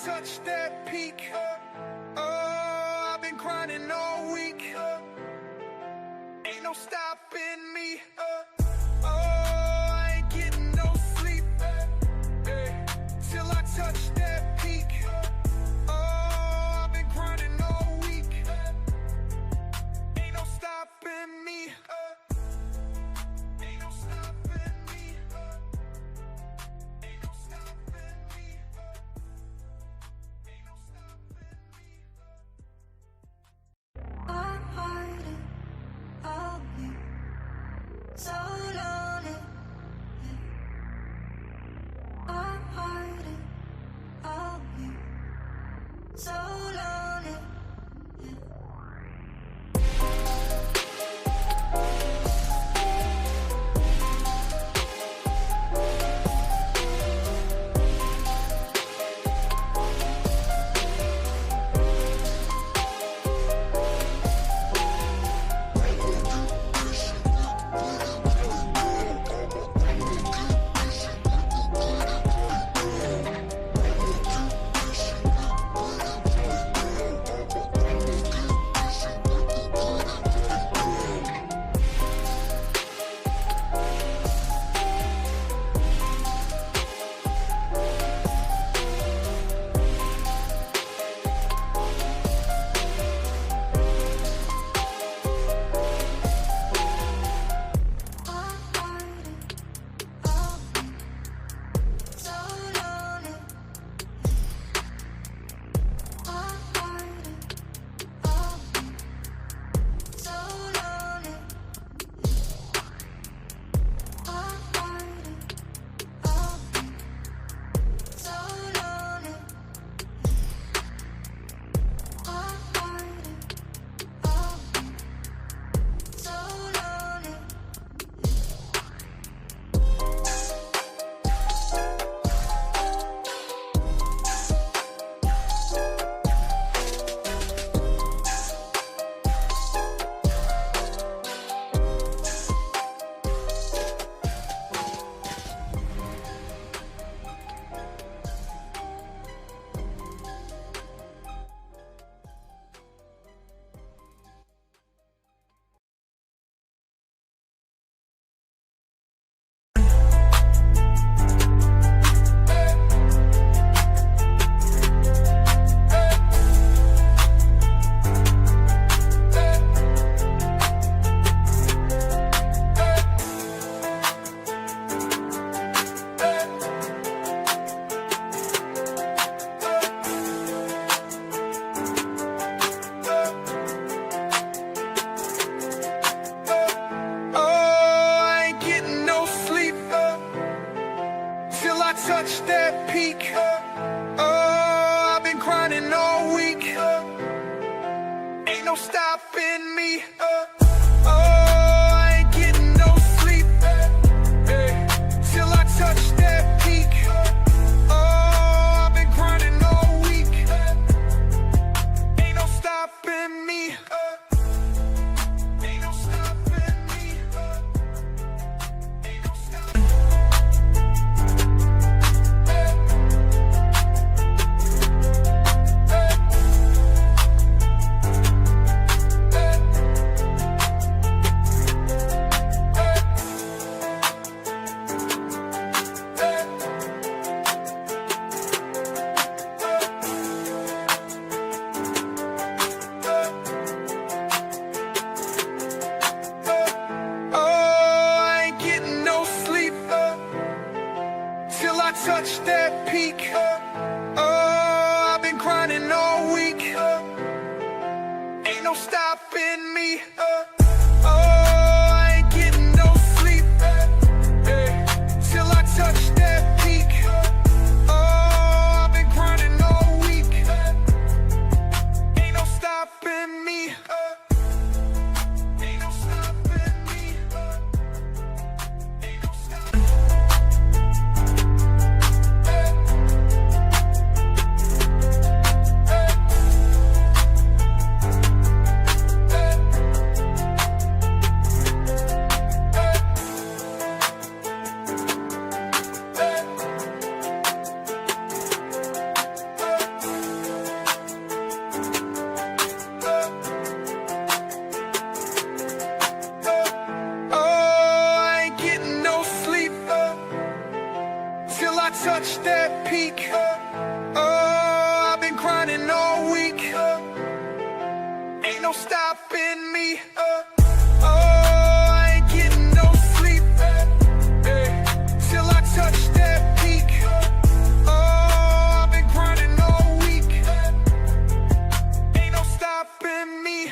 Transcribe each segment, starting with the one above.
touch that peak, I've been grinding all week. Ain't no stopping me. I ain't getting no sleep till I touch that peak. I've been grinding all week. Ain't no stopping me. Ain't no stopping me. Ain't no stopping me. Ain't no stopping me. I'm hiding of you, so lonely. I'm hiding of you, so lonely. Touch that peak. I've been grinding all week. Ain't no stopping me. I ain't getting no sleep till I touch that peak. I've been grinding all week. Ain't no stopping me. Ain't no stopping me. Ain't no stopping me. Touch that peak. I've been grinding all week. Ain't no stopping me. I ain't getting no sleep till I touch that peak. I've been grinding all week. Ain't no stopping me. Ain't no stopping me. Ain't no stopping me. I touch that peak. Oh, I've been grinding all week. Ain't no stopping me. Oh, I ain't getting no sleep. Till I touch that peak. Oh, I've been grinding all week. Ain't no stopping me.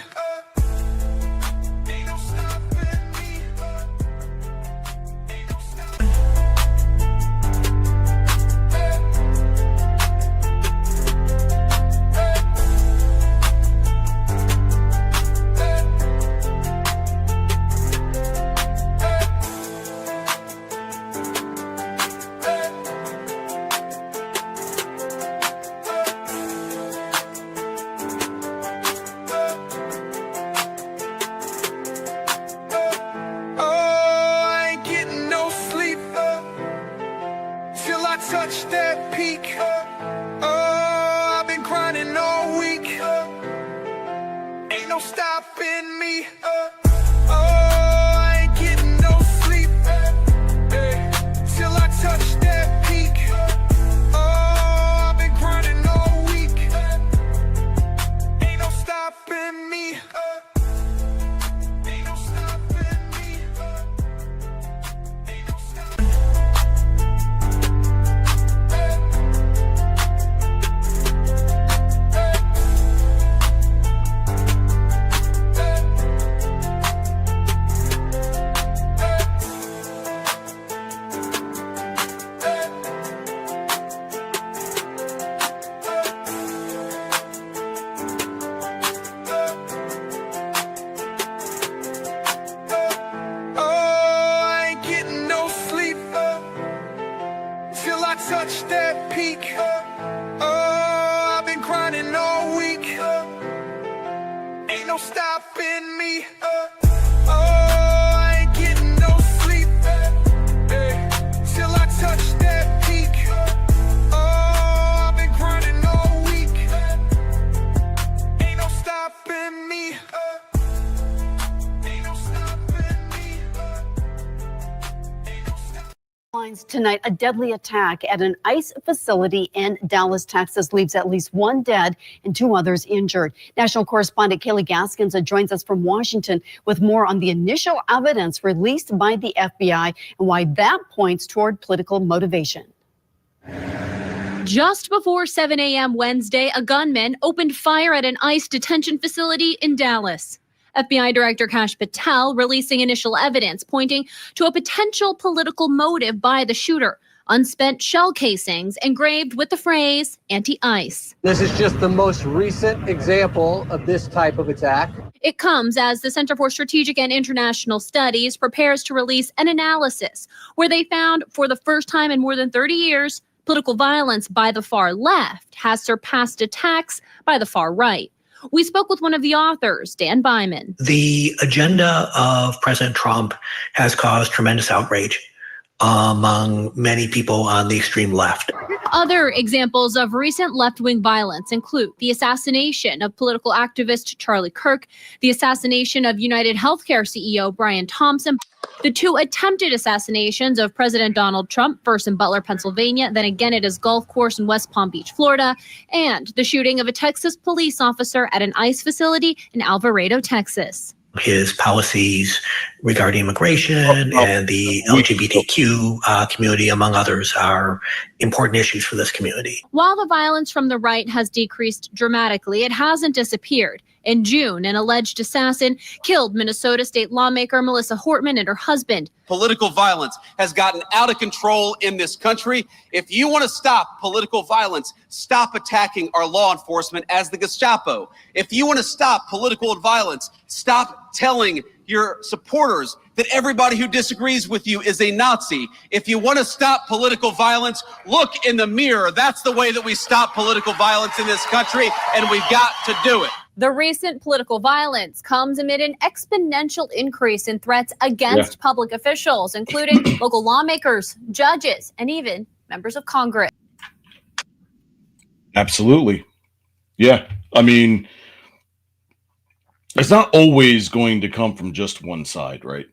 Ain't no stopping me. Ain't no stopping me. Touch that peak. Oh, I've been grinding all week. Ain't no stopping me. Oh, I ain't getting no sleep. Till I touch that peak. Oh, I've been grinding all week. Ain't no stopping me. Ain't no stopping me. Ain't no stopping me. Touch that peak. Oh, I've been grinding all week. Ain't no stopping me. Oh, I ain't getting no sleep. Till I touch that peak. Oh, I've been grinding all week. Ain't no stopping me. Ain't no stopping me. Ain't no stopping me. Tonight, a deadly attack at an ICE facility in Dallas, Texas, leaves at least one dead and two others injured. National correspondent Kaylee Gaskins joins us from Washington with more on the initial evidence released by the FBI and why that points toward political motivation. Just before 7 a.m. Wednesday, a gunman opened fire at an ICE detention facility in Dallas. FBI Director Kash Patel releasing initial evidence pointing to a potential political motive by the shooter. Unspent shell casings engraved with the phrase anti-ICE. This is just the most recent example of this type of attack. It comes as the Center for Strategic and International Studies prepares to release an analysis where they found for the first time in more than 30 years, political violence by the far left has surpassed attacks by the far right. We spoke with one of the authors, Dan Byman. The agenda of President Trump has caused tremendous outrage among many people on the extreme left. Other examples of recent left-wing violence include the assassination of political activist Charlie Kirk, the assassination of United Healthcare CEO Brian Thompson, the two attempted assassinations of President Donald Trump, first in Butler, Pennsylvania, then again at his golf course in West Palm Beach, Florida, and the shooting of a Texas police officer at an ICE facility in Alvarado, Texas. His policies regarding immigration and the LGBTQ community, among others, are important issues for this community. While the violence from the right has decreased dramatically, it hasn't disappeared. In June, an alleged assassin killed Minnesota state lawmaker Melissa Hortman and her husband. Political violence has gotten out of control in this country. If you want to stop political violence, stop attacking our law enforcement as the Gestapo. If you want to stop political violence, stop telling your supporters that everybody who disagrees with you is a Nazi. If you want to stop political violence, look in the mirror. That's the way that we stop political violence in this country, and we've got to do it. The recent political violence comes amid an exponential increase in threats against public officials, including local lawmakers, judges, and even members of Congress. Absolutely. Yeah. I mean, it's not always going to come from just one side, right?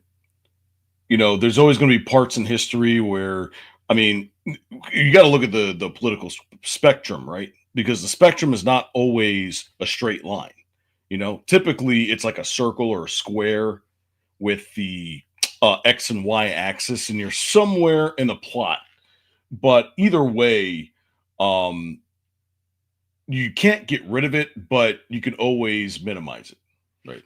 You know, there's always going to be parts in history where I mean, you got to look at the political spectrum, right? Because the spectrum is not always a straight line. Typically it's like a circle or a square with the X and Y axis, and you're somewhere in a plot. But either way, you can't get rid of it, but you can always minimize it, right?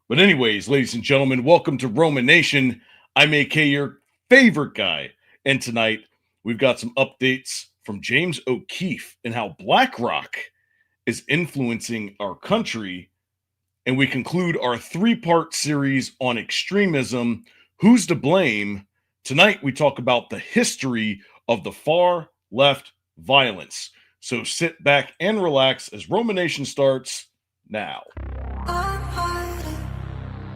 But anyways, ladies and gentlemen, welcome to ROMA Nation. I'm AK, your favorite guy. And tonight, we've got some updates from James O'Keefe and how BlackRock is influencing our country. And we conclude our 3-part series on extremism. Who's to blame? Tonight, we talk about the history of the far left violence. So sit back and relax as ROMA Nation starts now. I'm hiding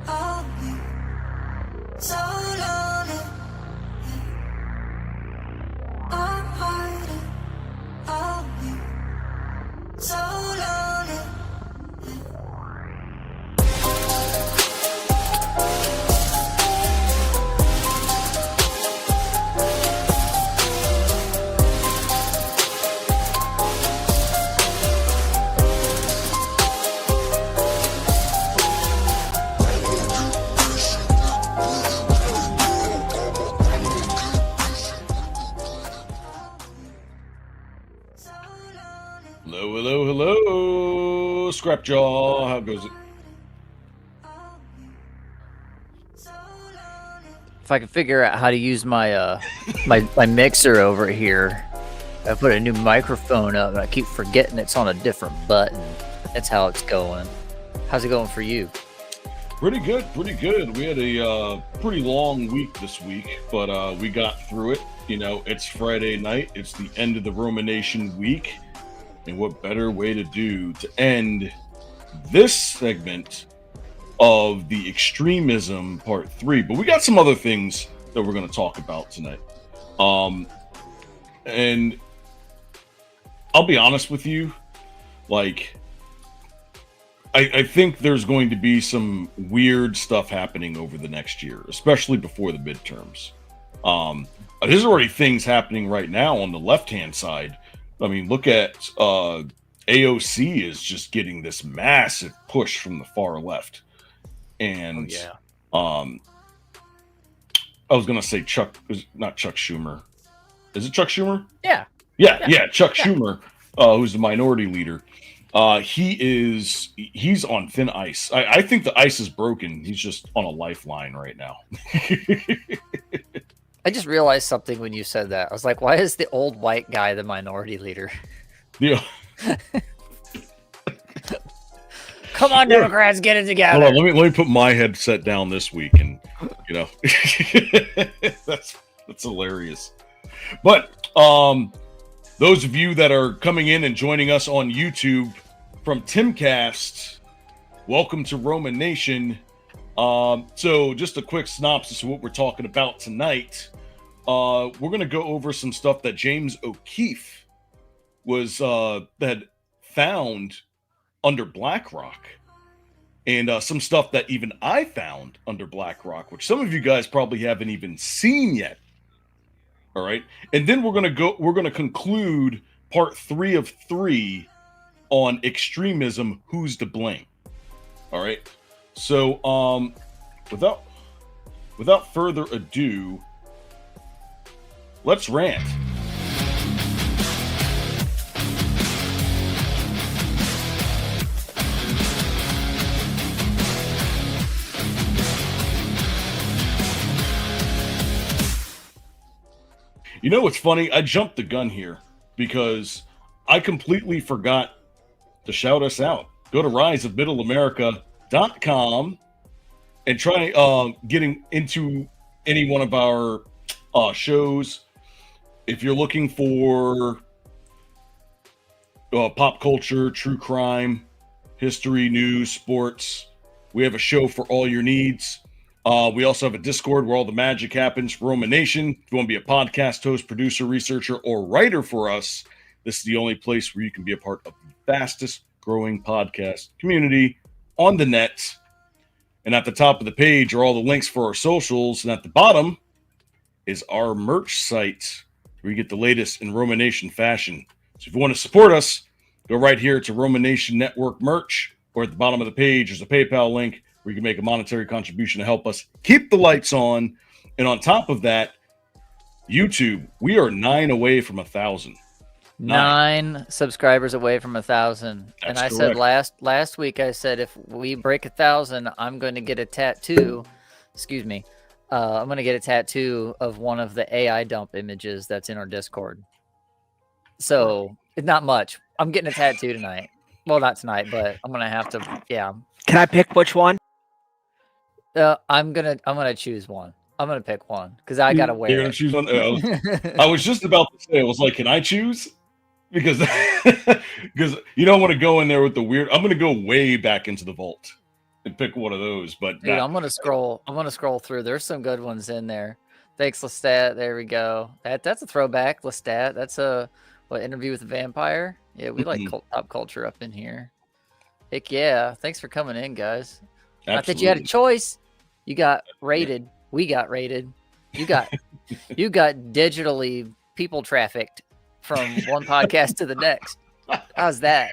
all you so lonely. I'm hiding all you so lonely. Hello, Scrapjaw. How goes it? If I could figure out how to use my my mixer over here, I put a new microphone up, and I keep forgetting it's on a different button. That's how it's going. How's it going for you? Pretty good, pretty good. We had a pretty long week this week, but we got through it. It's Friday night. It's the end of the ROMA Nation week. And what better way to do to end this segment of the extremism part 3? But we got some other things that we're going to talk about tonight. And I'll be honest with you, I think there's going to be some weird stuff happening over the next year, especially before the midterms. There's already things happening right now on the left-hand side. I mean, look at AOC is just getting this massive push from the far left. And I was going to say not Chuck Schumer. Is it Chuck Schumer? Yeah. Chuck Schumer, who's the minority leader. He's on thin ice. I think the ice is broken. He's just on a lifeline right now. I just realized something when you said that. I was like, why is the old white guy the minority leader? Yeah. Come on, Democrats, get it together. Hold on, let me put my headset down this week, and that's hilarious. But those of you that are coming in and joining us on YouTube from Timcast, welcome to ROMA Nation. So just a quick synopsis of what we're talking about tonight. We're going to go over some stuff that James O'Keefe had found under BlackRock, and some stuff that even I found under BlackRock, which some of you guys probably haven't even seen yet. All right, and then we're going to conclude part 3 of 3 on extremism. Who's to blame? All right. So, without further ado, let's rant. You know what's funny? I jumped the gun here because I completely forgot to shout us out. Go to riseofmiddleamerica.com and try getting into any one of our shows. If you're looking for pop culture, true crime, history, news, sports, we have a show for all your needs. We also have a Discord where all the magic happens for ROMA Nation. If you want to be a podcast host, producer, researcher, or writer for us, this is the only place where you can be a part of the fastest growing podcast community on the net. And at the top of the page are all the links for our socials. And at the bottom is our merch site where you get the latest in Roma Nation fashion. So if you want to support us, go right here to Roma Nation Network merch, or at the bottom of the page, there's a PayPal link where you can make a monetary contribution to help us keep the lights on. And on top of that, YouTube, we are 9 away from 1,000. 9 subscribers away from 1,000. And I said last week, I said, if we break 1,000, I'm going to get a tattoo. Excuse me. I'm going to get a tattoo of one of the AI dump images that's in our Discord. So it's not much. I'm getting a tattoo tonight. Well, not tonight, but I'm going to have to. Yeah. Can I pick which one? I'm gonna choose one. I'm gonna pick one because I gotta wear You're gonna choose one? I was just about to say, I was like, can I choose? Because you don't want to go in there with the weird. I'm gonna go way back into the vault and pick one of those. But dude, I'm gonna scroll through. There's some good ones in there. Thanks, Lestat. There we go. That's a throwback, Lestat. That's a interview with a vampire. Yeah, we like pop culture up in here. Heck yeah! Thanks for coming in, guys. Absolutely. Not that you had a choice. You got raided. We got raided. You got digitally people trafficked from one podcast to the next. How's that?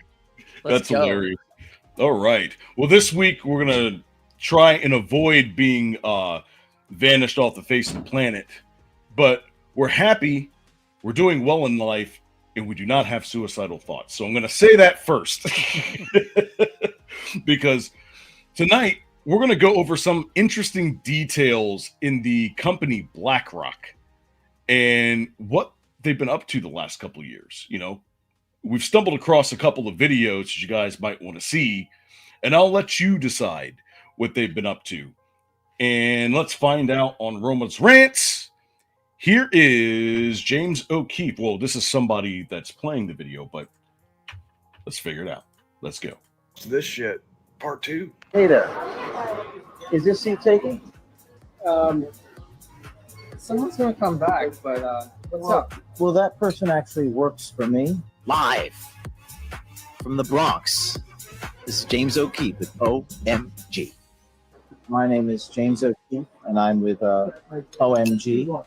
That's hilarious. All right. Well, this week we're gonna try and avoid being vanished off the face of the planet, but we're happy, we're doing well in life, and we do not have suicidal thoughts. So I'm gonna say that first, because tonight we're going to go over some interesting details in the company BlackRock and what they've been up to the last couple of years. You know, we've stumbled across a couple of videos that you guys might want to see, and I'll let you decide what they've been up to. And let's find out on Roma's Rants. Here is James O'Keefe. Well, this is somebody that's playing the video, but let's figure it out. Let's go. This shit, part 2. Hey there. Is this seat taken? Someone's gonna come back, but what's up? Well, that person actually works for me. Live from the Bronx. This is James O'Keefe with OMG. My name is James O'Keefe, and I'm with OMG.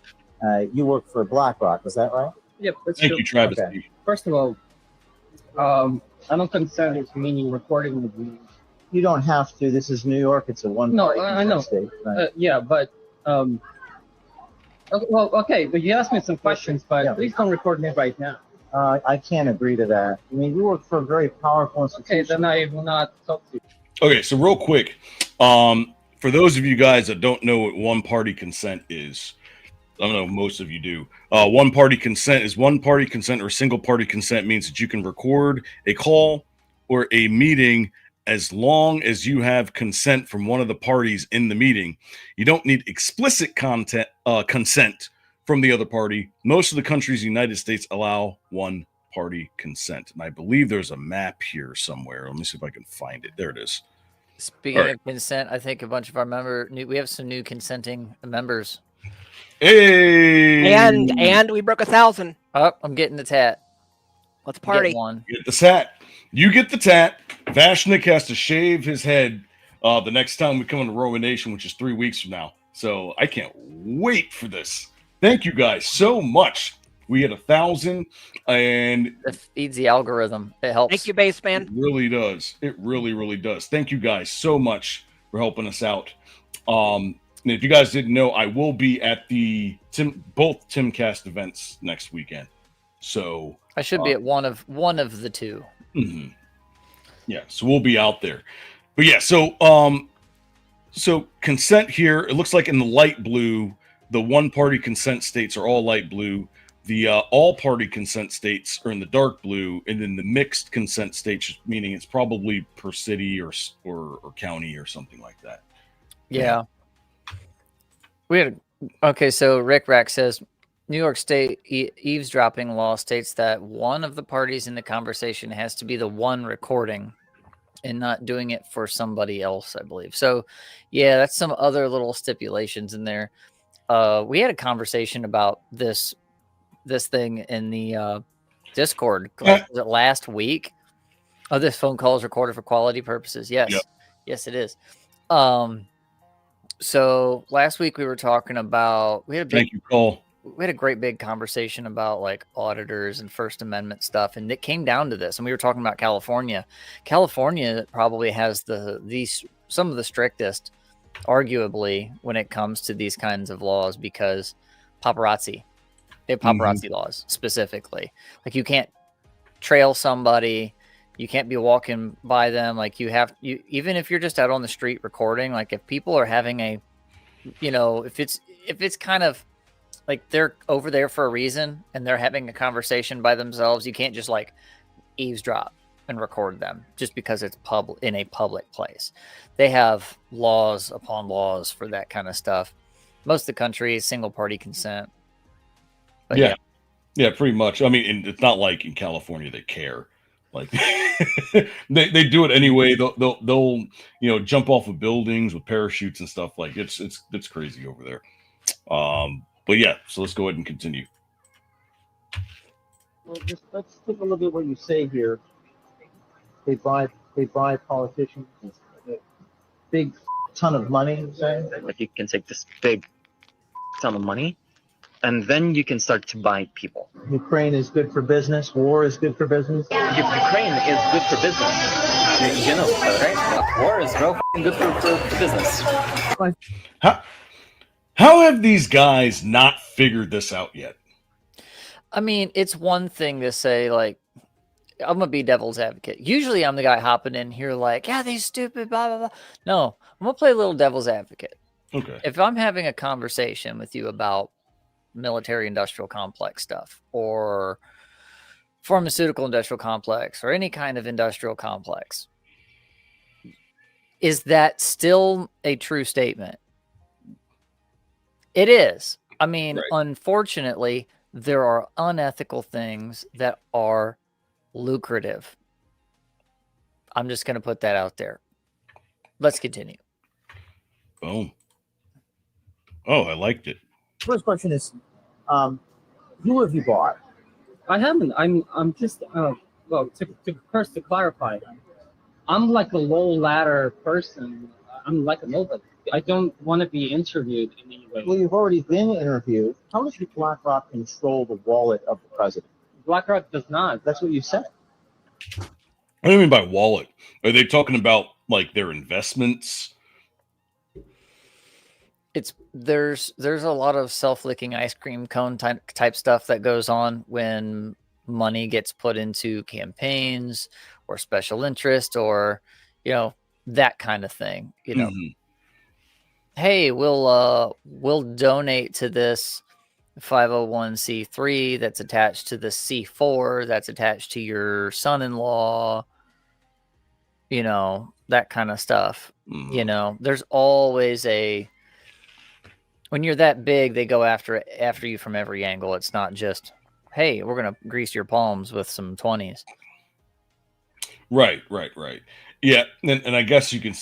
You work for BlackRock, is that right? Yep, that's Thank true. you, Travis. Okay. First of all, I don't consent to meaning recording with me. You don't have to. This is New York. It's a one-party I know. state. Right? Yeah, but well, okay. But you asked me some questions, but please don't record me right now. I can't agree to that. I mean, you work for a very powerful institution. Okay, then I will not talk to you. Okay, so real quick, for those of you guys that don't know what one-party consent is, I don't know if most of you do. One-party consent is one-party consent, or single-party consent means that you can record a call or a meeting as long as you have consent from one of the parties in the meeting. You don't need explicit consent from the other party. Most of the countries in the United States allow one-party consent. And I believe there's a map here somewhere. Let me see if I can find it. There it is. Speaking of consent, I think a bunch of our we have some new consenting members. Hey! And we broke 1,000. Oh, I'm getting the tat. Let's party. Get one. Get the tat. You get the tat. Vashnik has to shave his head the next time we come into ROMA Nation, which is 3 weeks from now. So I can't wait for this. Thank you guys so much. We hit 1,000, and it feeds the algorithm. It helps. Thank you, Baseman. It really does. It really, really does. Thank you guys so much for helping us out. And if you guys didn't know, I will be at both Timcast events next weekend. So I should be at one of the two. Mm-hmm. Yeah, so we'll be out there. But yeah, so consent here, it looks like in the light blue, the one-party consent states are all light blue. The all-party consent states are in the dark blue, and then the mixed consent states, meaning it's probably per city or county or something like that. Yeah. Okay, so Rick Rack says New York State eavesdropping law states that one of the parties in the conversation has to be the one recording and not doing it for somebody else, I believe. So, yeah, that's some other little stipulations in there. We had a conversation about this thing in the Discord. Was it last week? Oh, this phone call is recorded for quality purposes. Yes. Yep. Yes, it is. So last week we were talking about Thank you, Cole. We had a great big conversation about like auditors and First Amendment stuff, and it came down to this. And we were talking about California. California probably has some of the strictest, arguably, when it comes to these kinds of laws because paparazzi. They have paparazzi laws specifically. Like you can't trail somebody, you can't be walking by them. Like you even if you're just out on the street recording. Like if people are having if it's kind of like they're over there for a reason and they're having a conversation by themselves, you can't just like eavesdrop and record them just because it's in a public place. They have laws upon laws for that kind of stuff. Most of the country is single party consent. But yeah, pretty much. I mean, it's not like in California they care. Like they do it anyway. They'll jump off of buildings with parachutes and stuff. Like it's crazy over there. But yeah, so let's go ahead and continue. Well, let's take a look at what you say here. They buy politicians, a big ton of money. You say? Like you can take this big ton of money, and then you can start to buy people. Ukraine is good for business. War is good for business. Ukraine is good for business. You know, right? War is real good for business. How have these guys not figured this out yet? I mean, it's one thing to say, like, I'm going to be devil's advocate. Usually I'm the guy hopping in here like, yeah, these stupid, blah, blah, blah. No, I'm going to play a little devil's advocate. Okay. If I'm having a conversation with you about military industrial complex stuff or pharmaceutical industrial complex or any kind of industrial complex, is that still a true statement? It is. I mean, unfortunately, there are unethical things that are lucrative. I'm just going to put that out there. Let's continue. Boom. Oh, I liked it. First question is, who have you bought? I haven't. I'm just well, to clarify, I'm like a low ladder person. I'm like a nobody. I don't want to be interviewed in any way. Well, you've already been interviewed. How does BlackRock control the wallet of the president? BlackRock does not. That's what you said. What do you mean by wallet? Are they talking about like their investments? There's a lot of self-licking ice cream cone type stuff that goes on when money gets put into campaigns or special interest or that kind of thing. Hey, we'll donate to this 501c3 that's attached to the C4 that's attached to your son-in-law, that kind of stuff. There's always when you're that big, they go after you from every angle. It's not just, hey, we're going to grease your palms with some 20s. Right. Yeah. And I guess you can,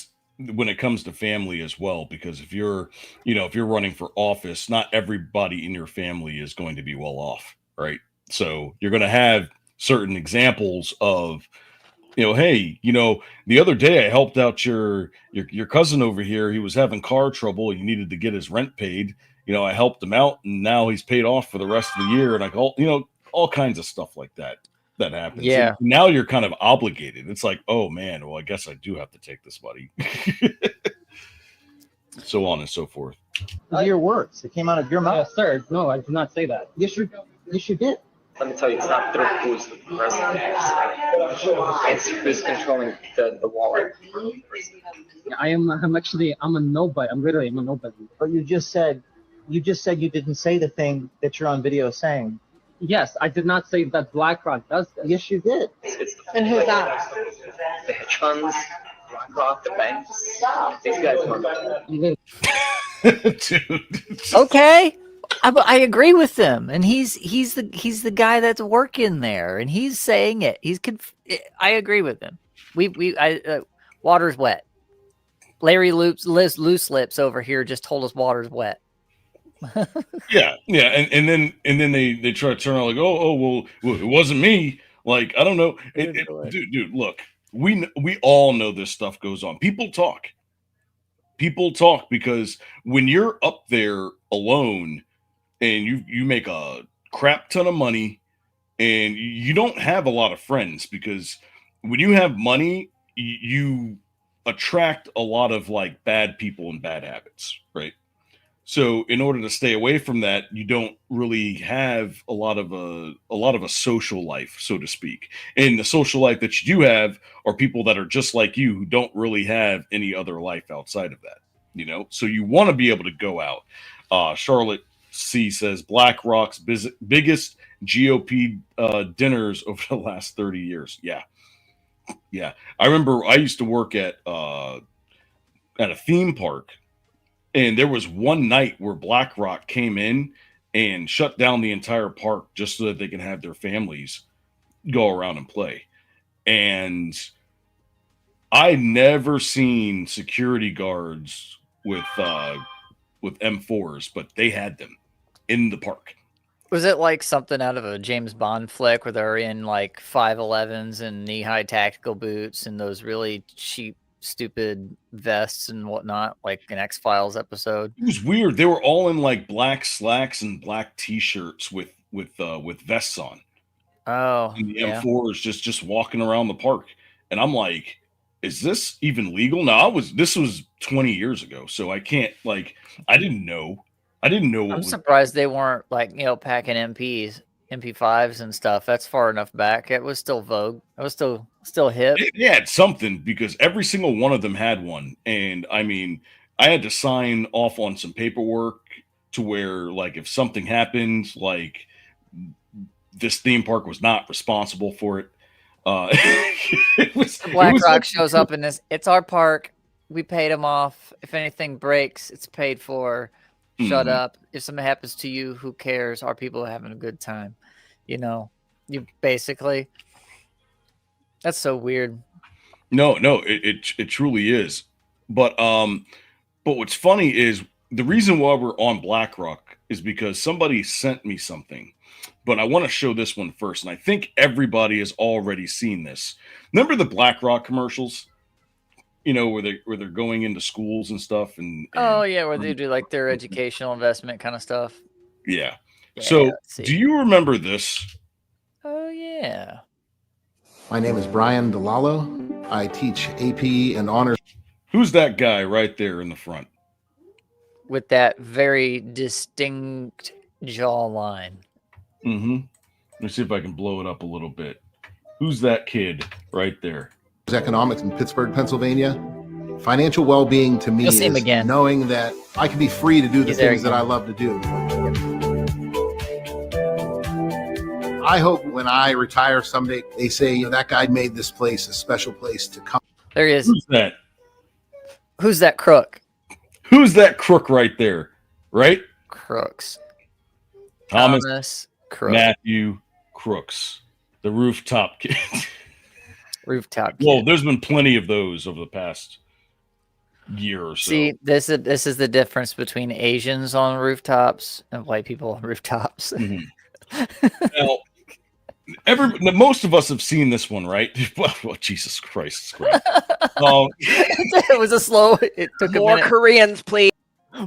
when it comes to family as well, because if you're running for office, not everybody in your family is going to be well off. Right. So you're going to have certain examples of, hey, the other day I helped out your cousin over here. He was having car trouble. He needed to get his rent paid. I helped him out and now he's paid off for the rest of the year. And all kinds of stuff like that happens. Yeah. And now you're kind of obligated. It's like, oh man, well, I guess I do have to take this money. So on and so forth. Those are your words. It came out of your mouth. Sir, no, I did not say that. Yes, you did. Let me tell you, it's not through who's the president. It's who's controlling the wallet. I'm a nobody. I'm a nobody. But you just said you didn't say the thing that you're on video saying. Yes, I did not say that BlackRock does this. Yes, you did. And who's that? The hedge funds, BlackRock, the banks. These guys Dude. Okay. I agree with them, and he's the guy that's working there, and he's saying it. I agree with him. Water's wet. Larry loose lips over here just told us water's wet. Yeah, and then they try to turn out like, well, it wasn't me. Like, I don't know, dude. Look, we all know this stuff goes on. People talk. People talk because when you're up there alone and you make a crap ton of money and you don't have a lot of friends, because when you have money, you attract a lot of like bad people and bad habits, right? So in order to stay away from that, you don't really have a lot of a social life, so to speak. And the social life that you do have are people that are just like you, who don't really have any other life outside of that, you know? So you want to be able to go out. Charlotte C says BlackRock's biggest GOP dinners over the last 30 years. Yeah. Yeah. I remember I used to work at a theme park, and there was one night where BlackRock came in and shut down the entire park just so that they can have their families go around and play. And I never seen security guards with M4s, but they had them in the park. Was it like something out of a James Bond flick where they're in like 511s and knee-high tactical boots and those really cheap, stupid vests and whatnot, like an X-Files episode? It was weird. They were all in like black slacks and black t-shirts with vests on. Oh, And the yeah. M4 is just walking around the park. And I'm like, is this even legal? No, this was 20 years ago, so I can't, like, I didn't know. I'm surprised they weren't like, you know, packing MP5s and stuff. That's far enough back. It was still vogue. It was still hip. It had something, because every single one of them had one. And I mean, I had to sign off on some paperwork to where, like, if something happened, like, this theme park was not responsible for it. BlackRock shows up in this. It's our park. We paid them off. If anything breaks, it's paid for. Shut up. If something happens to you, who cares? Our people are having a good time. You know, you basically. That's so weird. No, it truly is. But what's funny is the reason why we're on BlackRock is because somebody sent me something. But I want to show this one first, and I think everybody has already seen this. Remember the BlackRock commercials? You know, where they're going into schools and stuff, and oh yeah, where they do like their educational investment kind of stuff. Yeah. So, do you remember this? Oh yeah. My name is Brian DeLallo. I teach AP and honors. Who's that guy right there in the front? With that very distinct jawline. Mm-hmm. Let me see if I can blow it up a little bit. Who's that kid right there? Economics in Pittsburgh, Pennsylvania. Financial well-being to me is knowing that I can be free to do the things that I love to do. I hope when I retire someday, they say, you know, that guy made this place a special place to come. There he is. Who's that? Who's that crook? Who's that crook right there? Right? Crooks. Thomas Crook. Matthew Crooks. The rooftop kid. Rooftop kid. Well, there's been plenty of those over the past year or so. See, this is the difference between Asians on rooftops and white people on rooftops. Now, most of us have seen this one, right? Well, Jesus Christ. It was a slow. It took More a minute. Koreans, please.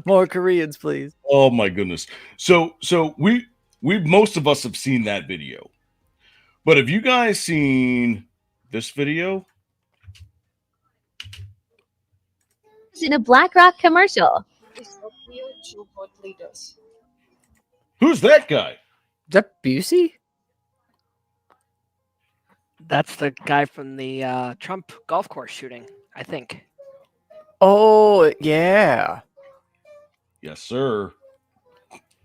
More Koreans, please. Oh my goodness. So we most of us have seen that video. But have you guys seen this video? In a BlackRock commercial. Who's that guy? Is that Busey? That's the guy from the Trump golf course shooting, I think. Oh, yeah. Yes, sir.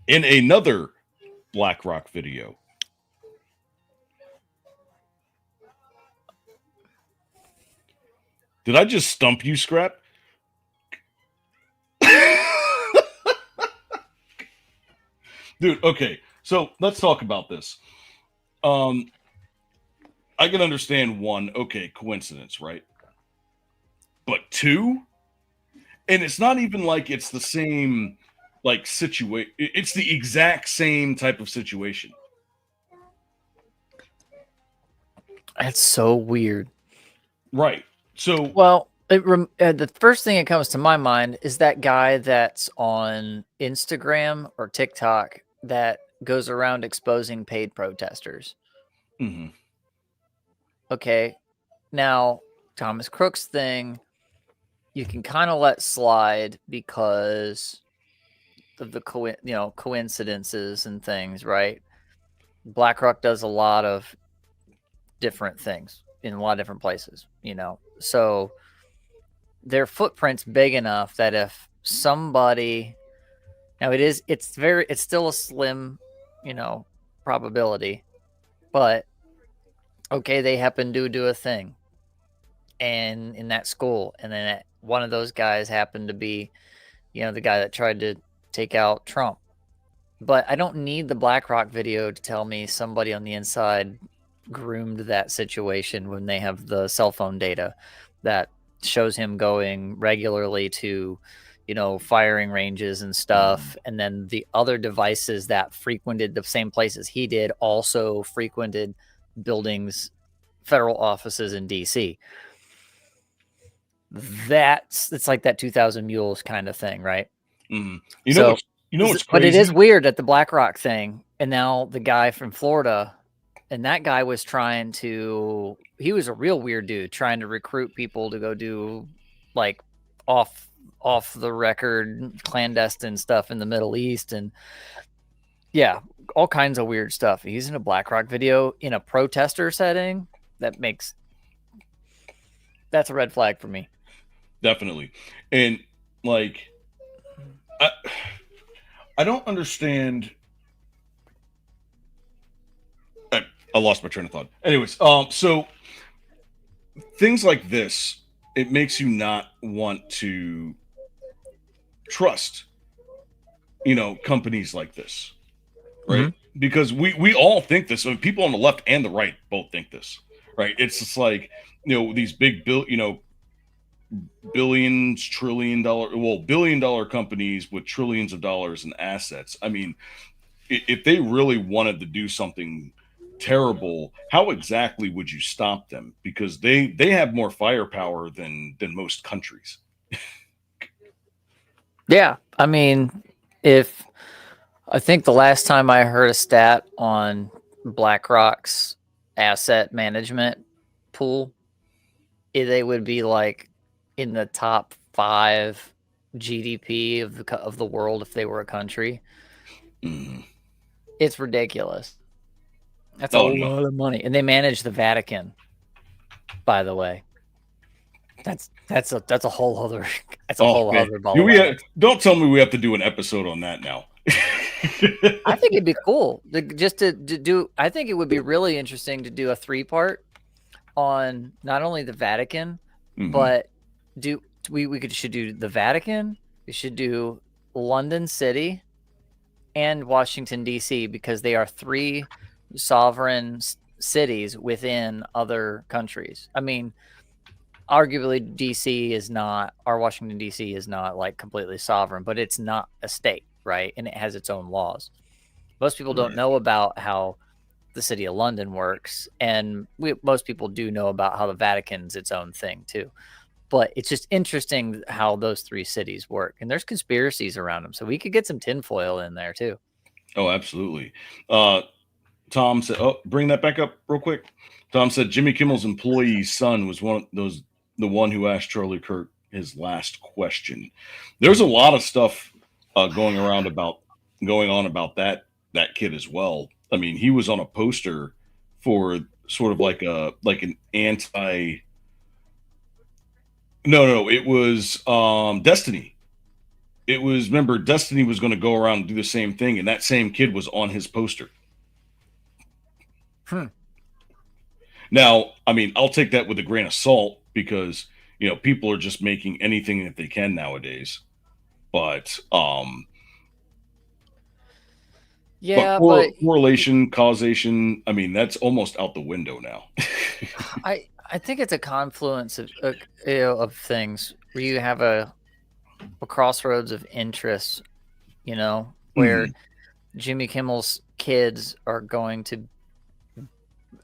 In another BlackRock video. Did I just stump you, Scrap? Dude, okay. So let's talk about this. I can understand one, okay, coincidence, right? But two, and it's not even like it's the same like situation. It's the exact same type of situation. That's so weird. Right. So well, The first thing that comes to my mind is that guy that's on Instagram or TikTok that goes around exposing paid protesters. Mm-hmm. Okay. Now, Thomas Crook's thing, you can kind of let slide because of the coincidences and things, right? BlackRock does a lot of different things in a lot of different places, so their footprint's big enough that if somebody, now it's still a slim, probability, but okay, they happen to do a thing and in that school, and then one of those guys happened to be, the guy that tried to take out Trump. But I don't need the BlackRock video to tell me somebody on the inside groomed that situation when they have the cell phone data that shows him going regularly to, firing ranges and stuff. And then the other devices that frequented the same places he did also frequented buildings, federal offices in DC. It's like that 2000 Mules kind of thing, right? Mm-hmm. What's crazy? But it is weird at the BlackRock thing. And now the guy from Florida, and that guy was he was a real weird dude trying to recruit people to go do like off the record clandestine stuff in the Middle East. And yeah, all kinds of weird stuff. He's in a BlackRock video in a protester setting. That's a red flag for me. Definitely. And like, I don't understand. I lost my train of thought. Anyways, so things like this, it makes you not want to trust, companies like this, right? Mm-hmm. Because we all think this. I mean, people on the left and the right both think this, right? It's just like, these big billions, $1 billion companies with trillions of dollars in assets. I mean, if they really wanted to do something terrible, how exactly would you stop them? Because they have more firepower than most countries. Yeah, I mean, I think the last time I heard a stat on BlackRock's asset management pool, they would be like in the top 5 GDP of the world if they were a country. Mm. It's ridiculous. That's a lot of money, and they manage the Vatican. By the way, that's a whole other other ball. Don't tell me we have to do an episode on that now. I think it'd be cool just to do. I think it would be really interesting to do a 3-part on not only the Vatican, mm-hmm. but should do the Vatican. We should do London City and Washington DC, because they are 3 sovereign cities within other countries. I mean, arguably Washington DC is not like completely sovereign, but it's not a state, right? And it has its own laws. Most people don't know about how the city of London works, and most people do know about how the Vatican's its own thing too. But it's just interesting how those 3 cities work, and there's conspiracies around them, so we could get some tinfoil in there too. Oh, absolutely. Tom said, bring that back up real quick. Tom said Jimmy Kimmel's employee's son was the one who asked Charlie Kirk his last question. There's a lot of stuff going on about that kid as well. I mean, he was on a poster for sort of like an anti. No, it was Destiny. It was, remember, Destiny was going to go around and do the same thing, and that same kid was on his poster. Now, I mean, I'll take that with a grain of salt, because people are just making anything that they can nowadays. But correlation, causation, I mean, that's almost out the window now. I think it's a confluence of things where you have a crossroads of interests, where Jimmy Kimmel's kids are going to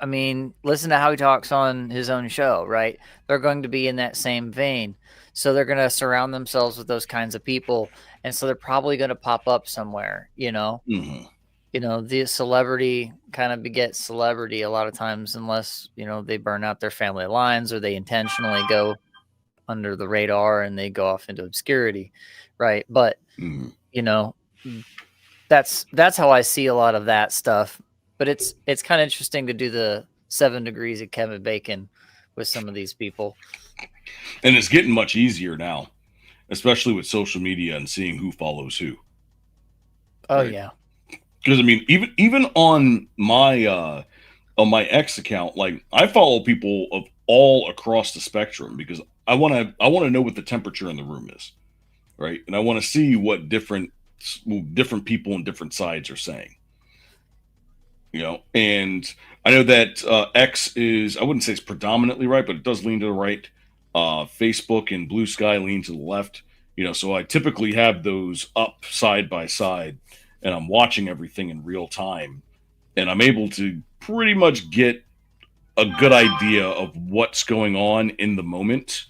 I mean, listen to how he talks on his own show, right? They're going to be in that same vein. So they're going to surround themselves with those kinds of people. And so they're probably going to pop up somewhere, you know? Mm-hmm. You know, the celebrity kind of begets celebrity a lot of times, unless, you know, they burn out their family lines or they intentionally go under the radar and they go off into obscurity, right? But, you know, that's how I see a lot of that stuff. But it's kind of interesting to do the 7 degrees of Kevin Bacon with some of these people. And it's getting much easier now, especially with social media and seeing who follows who. Oh, right? Yeah. Because I mean, even on my X account, like I follow people of all across the spectrum because I want to know what the temperature in the room is, right? And I want to see what different people on different sides are saying. You know, and I know that X is, I wouldn't say it's predominantly right, but it does lean to the right. Facebook and Blue Sky lean to the left. You know, so I typically have those up side by side, and I'm watching everything in real time, and I'm able to pretty much get a good idea of what's going on in the moment,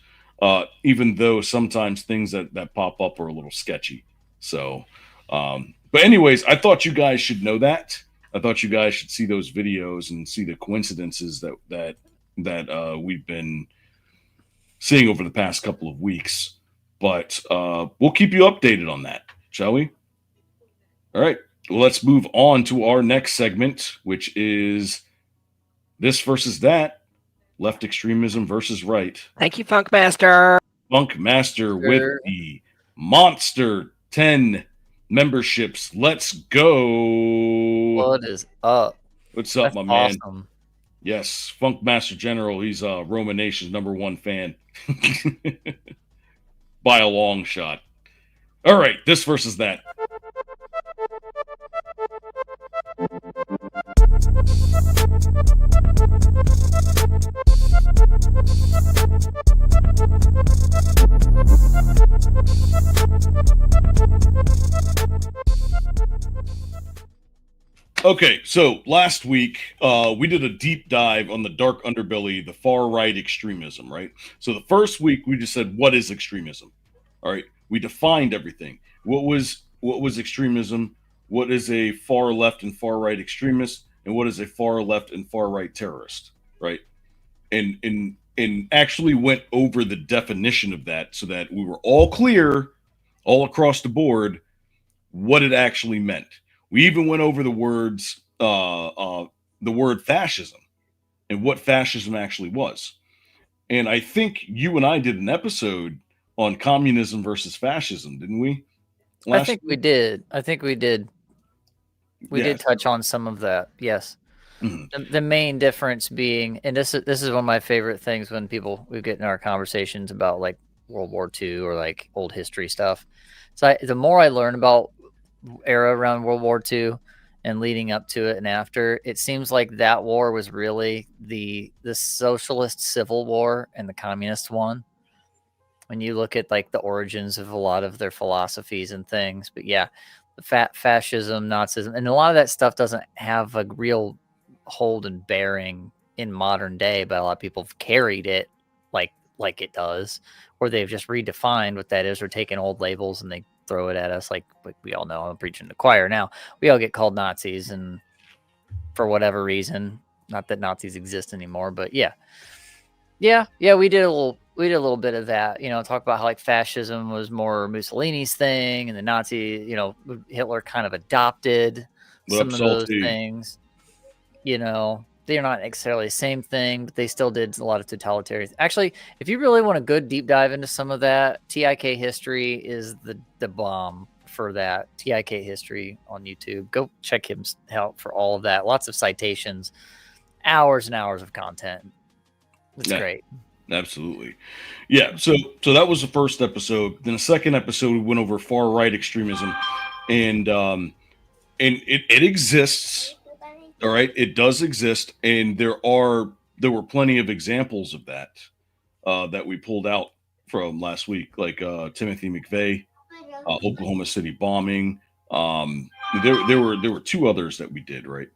even though sometimes things that pop up are a little sketchy. So, but anyways, I thought you guys should know that. I thought you guys should see those videos and see the coincidences that we've been seeing over the past couple of weeks. But we'll keep you updated on that, shall we? All right. Well, let's move on to our next segment, which is this versus that. Left extremism versus right. Thank you, Funk Master. Funk Master with the monster 10 memberships. Let's go. What is up? What's up, That's my man? Awesome. Yes, Funk Master General. He's ROMA Nation's #1 fan. By a long shot. All right, this versus that. Okay, so last week we did a deep dive on the dark underbelly, the far right extremism, right? So the first week we just said, what is extremism? All right, we defined everything. What was extremism? What is a far left and far right extremist? And what is a far left and far right terrorist, right? And actually went over the definition of that so that we were all clear, all across the board, what it actually meant. We even went over the words, the word fascism and what fascism actually was. And I think you and I did an episode on communism versus fascism, didn't we? I think we did. We did touch on some of that. Yes. Mm-hmm. The main difference being, and this is one of my favorite things when we get in our conversations about like World War II or like old history stuff. So the more I learn about era around World War II and leading up to it and after, it seems like that war was really the socialist civil war and the communist one. When you look at like the origins of a lot of their philosophies and things, but yeah, the fascism, Nazism, and a lot of that stuff doesn't have a real hold and bearing in modern day, but a lot of people have carried it like it does, or they've just redefined what that is or taken old labels and they throw it at us like we all know. I'm preaching to the choir now. We all get called Nazis, and for whatever reason, not that Nazis exist anymore, but yeah, we did a little bit of that, you know, talk about how like fascism was more Mussolini's thing and the Nazi, you know, Hitler kind of adopted some of those things. You know, they're not necessarily the same thing, but they still did a lot of totalitarian. Actually, if you really want a good deep dive into some of that, TIK History is the bomb for that. TIK History on YouTube. Go check him out for all of that. Lots of citations, hours and hours of content. It's great. Absolutely. Yeah. So that was the first episode. Then the second episode, we went over far right extremism, and it exists. All right, it does exist, and there were plenty of examples of that that we pulled out from last week, like Timothy McVeigh, Oklahoma City bombing. There were two others that we did, right?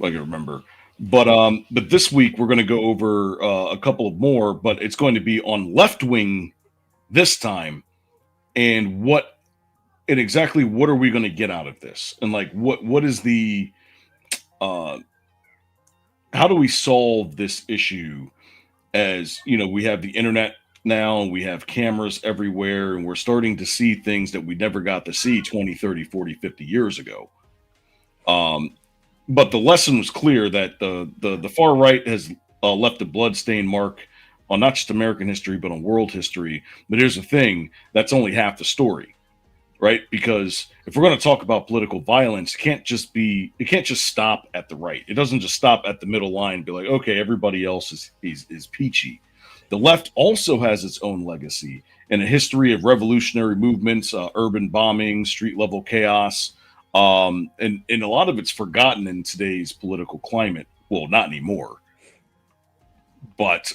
I can remember. But this week we're going to go over a couple of more, but it's going to be on left wing this time, and exactly what are we going to get out of this, and like what is the how do we solve this issue? As you know, we have the internet now, and we have cameras everywhere, and we're starting to see things that we never got to see 20, 30, 40, 50 years ago. But the lesson was clear that the far right has left a bloodstained mark on not just American history, but on world history. But here's the thing, that's only half the story, right? Because if we're going to talk about political violence, it can't just stop at the right. It doesn't just stop at the middle line and be like, okay, everybody else is peachy. The left also has its own legacy and a history of revolutionary movements, urban bombings, street level chaos. And a lot of it's forgotten in today's political climate. Well, not anymore. But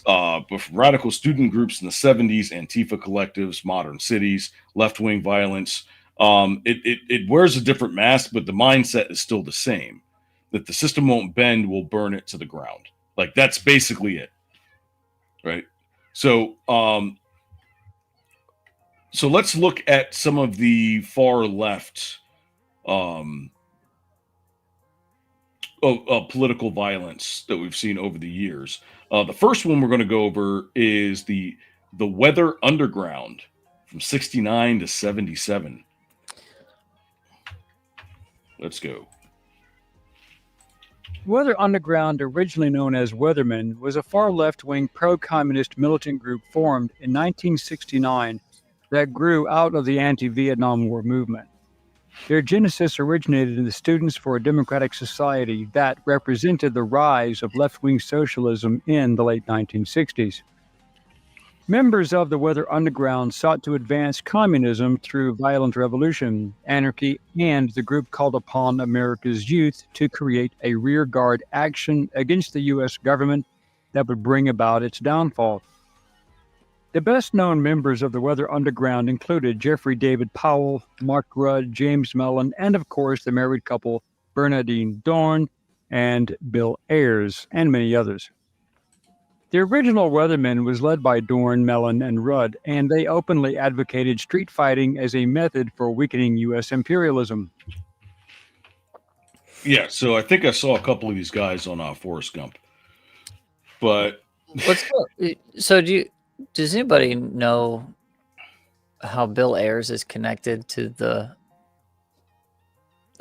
radical student groups in the 70s, Antifa collectives, modern cities, left-wing violence, it wears a different mask, but the mindset is still the same. That the system won't bend, we'll burn it to the ground. Like, that's basically it. Right? So let's look at some of the far left political violence that we've seen over the years. The first one we're going to go over is the Weather Underground from 69 to 77. Let's go. Weather Underground, originally known as Weathermen, was a far left-wing pro-communist militant group formed in 1969 that grew out of the anti-Vietnam War movement. Their genesis originated in the Students for a Democratic Society that represented the rise of left-wing socialism in the late 1960s. Members of the Weather Underground sought to advance communism through violent revolution, anarchy, and the group called upon America's youth to create a rearguard action against the U.S. government that would bring about its downfall. The best-known members of the Weather Underground included Jeffrey David Powell, Mark Rudd, James Mellon, and of course the married couple Bernadine Dorn and Bill Ayers, and many others. The original Weathermen was led by Dorn, Mellon, and Rudd, and they openly advocated street fighting as a method for weakening U.S. imperialism. Yeah, so I think I saw a couple of these guys on Forrest Gump. But let's go. So does anybody know how Bill Ayers is connected to the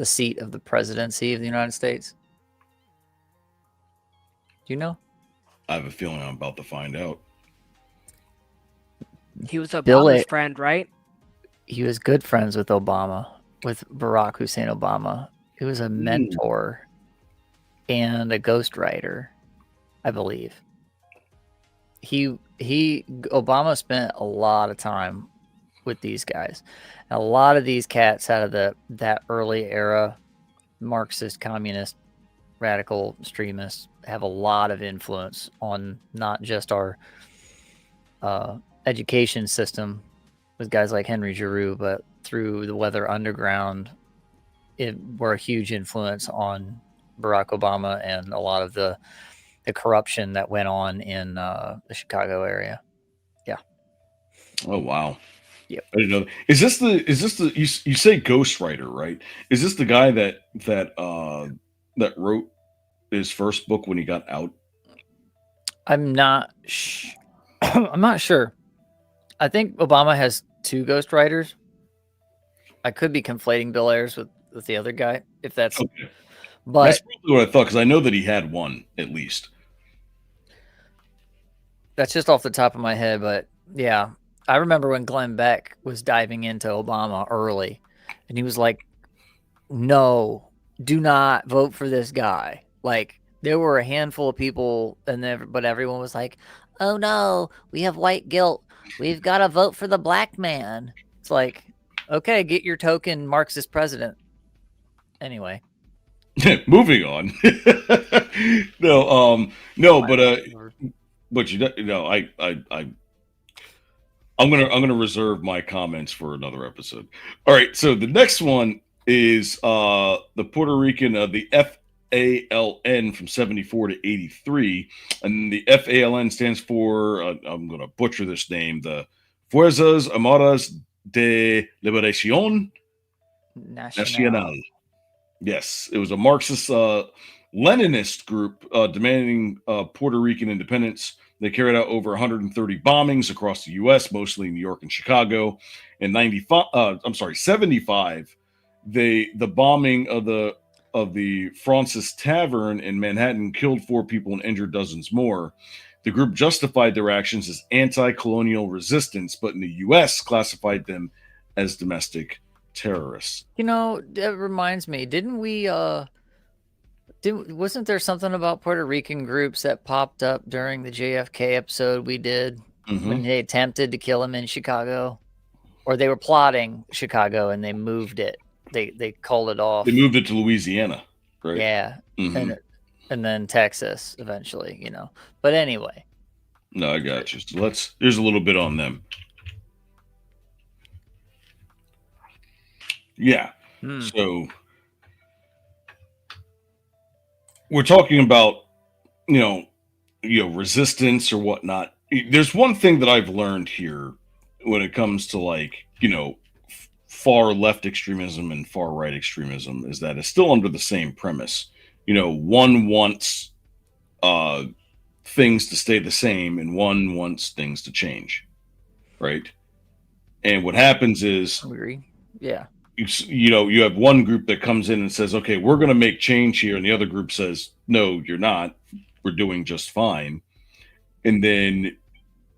seat of the presidency of the United States? Do you know? I have a feeling I'm about to find out. He was Obama's friend, right? He was good friends with Obama, with Barack Hussein Obama. He was a mentor and a ghostwriter, I believe. Obama spent a lot of time with these guys. And a lot of these cats out of that early era, Marxist, communist, radical extremists, have a lot of influence on not just our education system with guys like Henry Giroux, but through the Weather Underground, it were a huge influence on Barack Obama and a lot of the corruption that went on in the Chicago area. Yeah. Oh wow. Yep. I didn't know. Is this the you say ghostwriter, right? Is this the guy that wrote his first book when he got out? I'm not I'm not sure. I think Obama has 2 ghostwriters. I could be conflating Bill Ayers with the other guy, if that's okay. But that's probably what I thought, because I know that he had one at least. That's just off the top of my head, but yeah. I remember when Glenn Beck was diving into Obama early, and he was like, no, do not vote for this guy. Like, there were a handful of people, but everyone was like, oh no, we have white guilt. We've got to vote for the black man. It's like, okay, get your token Marxist president. Anyway. Moving on. No, I'm gonna reserve my comments for another episode. All right, so the next one is the Puerto Rican the FALN from 74 to 83. And the FALN stands for, I'm going to butcher this name, the Fuerzas Armadas de Liberación Nacional. Yes, it was a Marxist Leninist group demanding Puerto Rican independence. They carried out over 130 bombings across the U.S., mostly in New York and Chicago. In 75, the bombing of the Francis Tavern in Manhattan killed 4 people and injured dozens more. The group justified their actions as anti-colonial resistance, but in the U.S. classified them as domestic terrorists. You know, that reminds me, wasn't there something about Puerto Rican groups that popped up during the JFK episode we did when they attempted to kill him in Chicago? Or they were plotting Chicago and they moved it. They called it off. They moved it to Louisiana, right? Yeah. And then Texas eventually, you know. But anyway. No, I got you. So here's a little bit on them. Yeah. So we're talking about, resistance or whatnot. There's one thing that I've learned here when it comes to far left extremism and far right extremism is that it's still under the same premise. One wants things to stay the same and one wants things to change. Right. And what happens is, I agree. Yeah. You have one group that comes in and says, okay, we're going to make change here. And the other group says, no, you're not. We're doing just fine. And then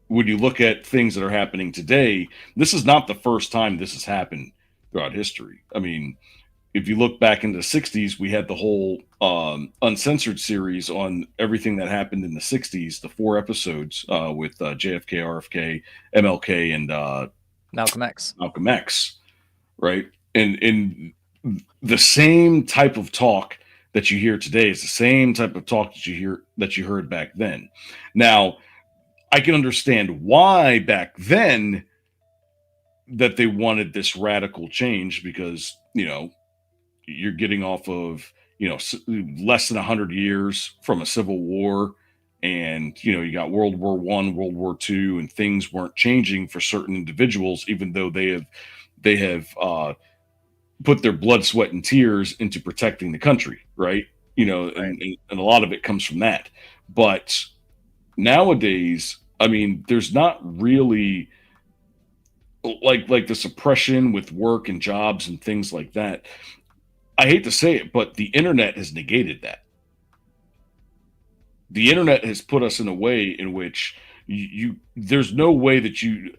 when you look at things that are happening today, this is not the first time this has happened throughout history. I mean, if you look back into the 60s, we had the whole uncensored series on everything that happened in the 60s, the 4 episodes with JFK, RFK, MLK, and Malcolm X. Malcolm X, right? And the same type of talk that you hear today is the same type of talk that you heard back then. Now, I can understand why back then that they wanted this radical change because, you're getting off of, less than 100 years from a civil war. And, you got World War I, World War II, and things weren't changing for certain individuals, even though they have put their blood, sweat, and tears into protecting the country, right? And a lot of it comes from that. But nowadays, I mean, there's not really like the suppression with work and jobs and things like that. I hate to say it, but the internet has negated that. The internet has put us in a way in which there's no way that you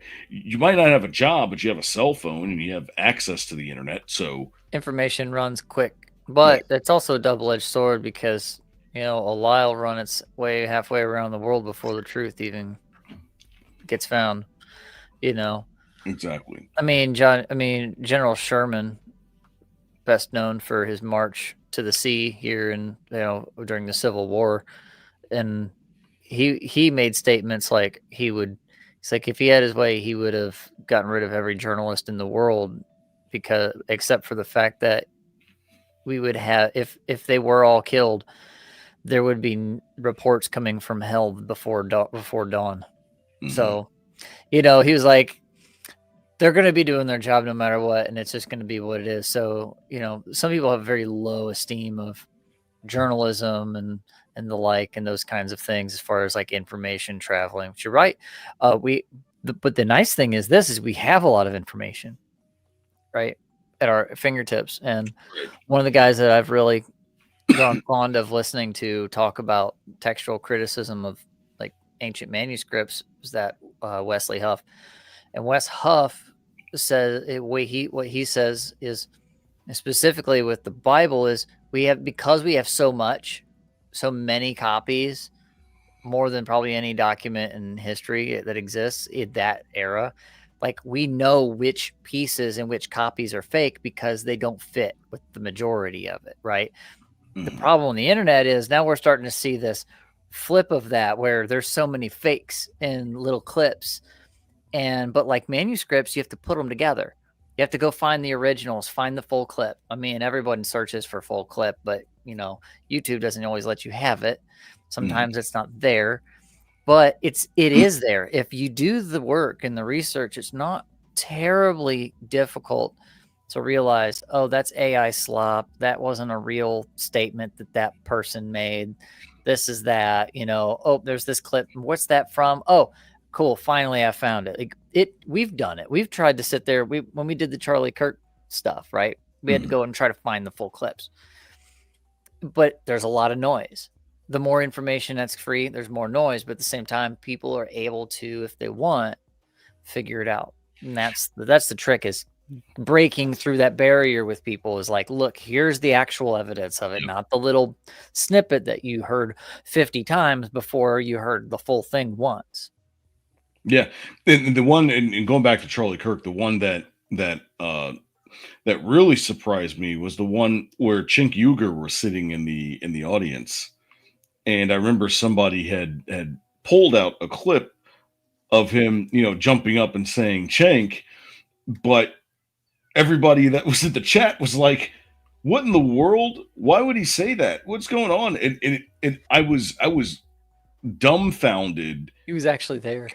might not have a job, but you have a cell phone and you have access to the internet. So information runs quick, but it's also a double-edged sword because, a lie will run its way halfway around the world before the truth even gets found, Exactly. I mean, General Sherman, best known for his march to the sea here in, during the Civil War. And he made statements like it's like if he had his way, he would have gotten rid of every journalist in the world except for the fact that we would have, if they were all killed, there would be reports coming from hell before dawn. Mm-hmm. So, he was like, they're going to be doing their job no matter what. And it's just going to be what it is. So, some people have very low esteem of journalism and the like, and those kinds of things as far as like information traveling, which you're right. But the nice thing is we have a lot of information, right, at our fingertips. And one of the guys that I've really grown fond of listening to talk about textual criticism of like ancient manuscripts is that Wesley Huff. And Wes Huff says what he says is specifically with the Bible is because we have so many copies, more than probably any document in history that exists in that era. Like we know which pieces and which copies are fake because they don't fit with the majority of it, right? Mm-hmm. The problem on the internet is now we're starting to see this flip of that where there's so many fakes in little clips. But like manuscripts, you have to put them together. You have to go find the originals, find the full clip. I mean, everyone searches for full clip, but YouTube doesn't always let you have it. Sometimes it's not there, but it is there. If you do the work and the research, it's not terribly difficult to realize, oh, that's AI slop. That wasn't a real statement that person made. This is that, oh, there's this clip. What's that from? Oh, cool. Finally, I found it. We've done it. We've tried to sit there. When we did the Charlie Kirk stuff, right? We had to go and try to find the full clips. But there's a lot of noise. The more information that's free, there's more noise. But at the same time, people are able to, if they want, figure it out. And that's the trick, is breaking through that barrier with people. Is like, look, here's the actual evidence of it, not the little snippet that you heard 50 times before you heard the full thing once. Yeah. And the one, and going back to Charlie Kirk, the one that really surprised me was the one where Cenk Uygur was sitting in the audience. And I remember somebody had pulled out a clip of him, jumping up and saying Cenk, but everybody that was in the chat was like, what in the world? Why would he say that? What's going on? And I was dumbfounded. He was actually there.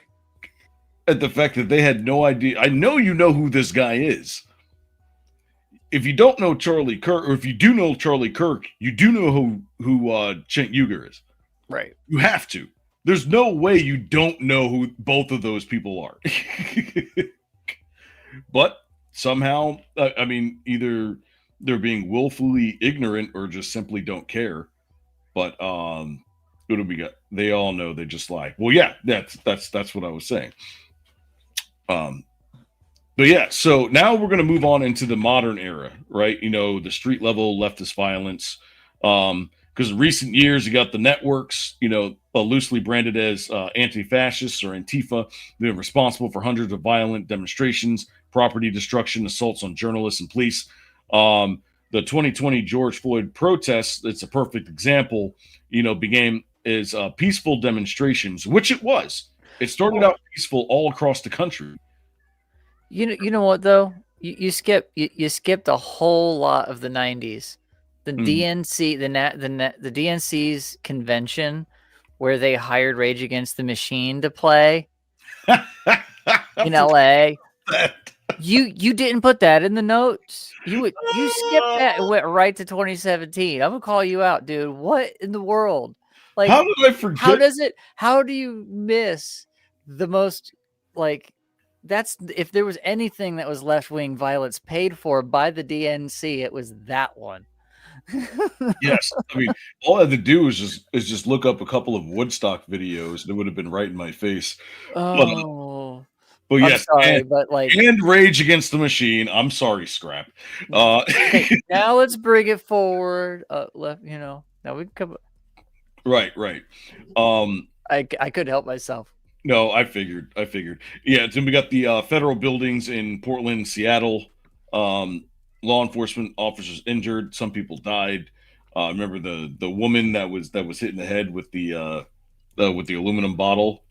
At the fact that they had no idea. I know you know who this guy is. If you don't know Charlie Kirk, or if you do know Charlie Kirk, you do know who Cenk Uygur is. Right. You have to. There's no way you don't know who both of those people are. But somehow, I mean, either they're being willfully ignorant or just simply don't care. But what do we got? They all know. They just lie. Well, yeah, that's what I was saying. But yeah, so now we're going to move on into the modern era, right? The street level leftist violence. Because in recent years, you got the networks, loosely branded as anti-fascists or Antifa. They're responsible for hundreds of violent demonstrations, property destruction, assaults on journalists and police. The 2020 George Floyd protests, it's a perfect example, began as peaceful demonstrations, which it was. It started out peaceful all across the country. You know what though? You skipped a whole lot of the 90s. The DNC, the DNC's convention, where they hired Rage Against the Machine to play in LA. You didn't put that in the notes. You skipped that and went right to 2017. I'm gonna call you out, dude. What in the world? Like, how did I forget? How do you miss the most, like, that's, if there was anything that was left-wing violence paid for by the DNC, it was that one. Yes, I mean, all I had to do is just look up a couple of Woodstock videos, and it would have been right in my face. Oh, but yes, I'm sorry, but like, and Rage Against the Machine. I'm sorry, Scrap. Okay, now let's bring it forward. Left, now we can come. Right. I couldn't help myself. No, I figured. Yeah, then we got the federal buildings in Portland, Seattle. Law enforcement officers injured. Some people died. Remember the woman that was hit in the head with the aluminum bottle,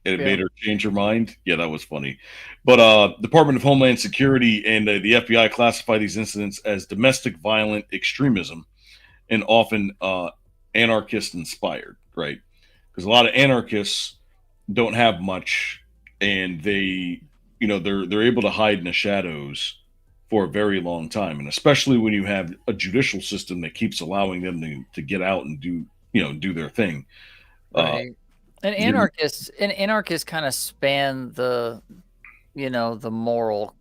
and it made her change her mind. Yeah, that was funny. But Department of Homeland Security and the FBI classify these incidents as domestic violent extremism, and often anarchist inspired. Right, because a lot of anarchists don't have much, and they're able to hide in the shadows for a very long time, and especially when you have a judicial system that keeps allowing them to get out and do their thing. Right. And anarchists kind of span the moral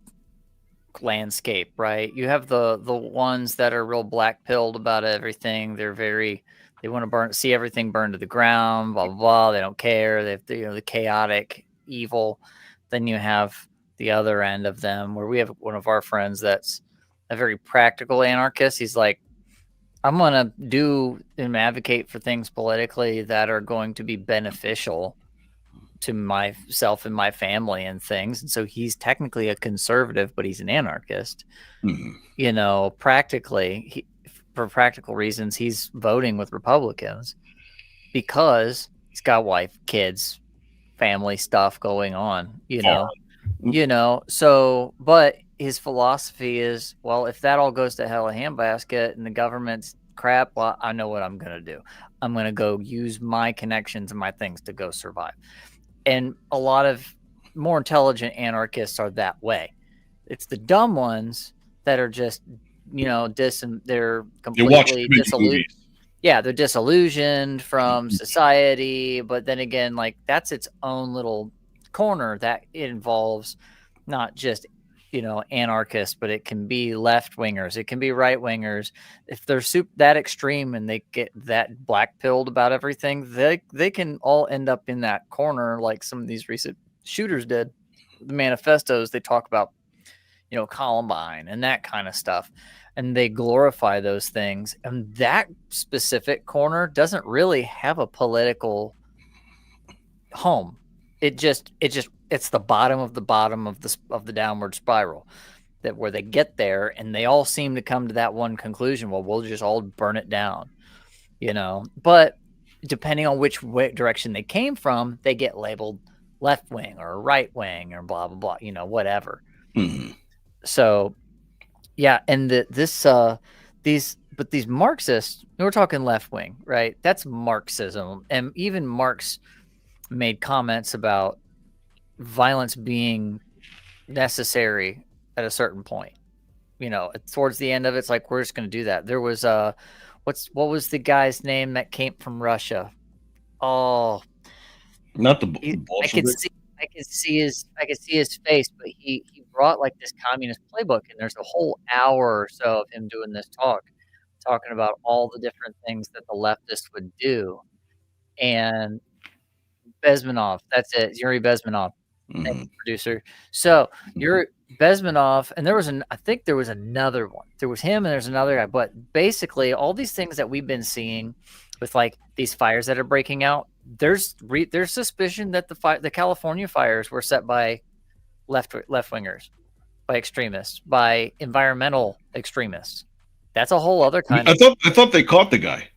landscape, right? You have the ones that are real black pilled about everything. They want to see everything burned to the ground, blah, blah, blah. They don't care. They have the chaotic evil. Then you have the other end of them, where we have one of our friends that's a very practical anarchist. He's like, I'm going to do and advocate for things politically that are going to be beneficial to myself and my family and things. And so he's technically a conservative, but he's an anarchist. Practically, for practical reasons, he's voting with Republicans because he's got wife, kids, family stuff going on, so, but his philosophy is, well, if that all goes to hell a handbasket and the government's crap, well, I know what I'm going to do. I'm going to go use my connections and my things to go survive. And a lot of more intelligent anarchists are that way. It's the dumb ones that are just, they're completely disillusioned. Yeah, they're disillusioned from society, but then again, like that's its own little corner that it involves not just, anarchists, but it can be left wingers, it can be right wingers. If they're that extreme and they get that black pilled about everything, they can all end up in that corner, like some of these recent shooters did. The manifestos, they talk about, Columbine and that kind of stuff, and they glorify those things. And that specific corner doesn't really have a political home. It's the bottom of the downward spiral, that where they get there and they all seem to come to that one conclusion. Well, we'll just all burn it down, but depending on which direction they came from, they get labeled left wing or right wing or blah, blah, blah, whatever. Mm-hmm. So yeah. And these Marxists, we're talking left wing, right? That's Marxism. And even Marx made comments about violence being necessary at a certain point. Towards the end of it, it's like, we're just going to do that. There was what was the guy's name that came from Russia? Oh, not the I could see his face, but he brought like this communist playbook, and there's a whole hour or so of him doing this talking about all the different things that the leftists would do. And Bezmenov, that's it, Yuri Bezmenov, producer. So Yuri Bezmenov, and I think there was another one. There was him, and there's another guy. But basically, all these things that we've been seeing with like these fires that are breaking out, there's suspicion that the California fires were set by left wingers, by extremists, by environmental extremists. That's a whole other kind. I thought they caught the guy.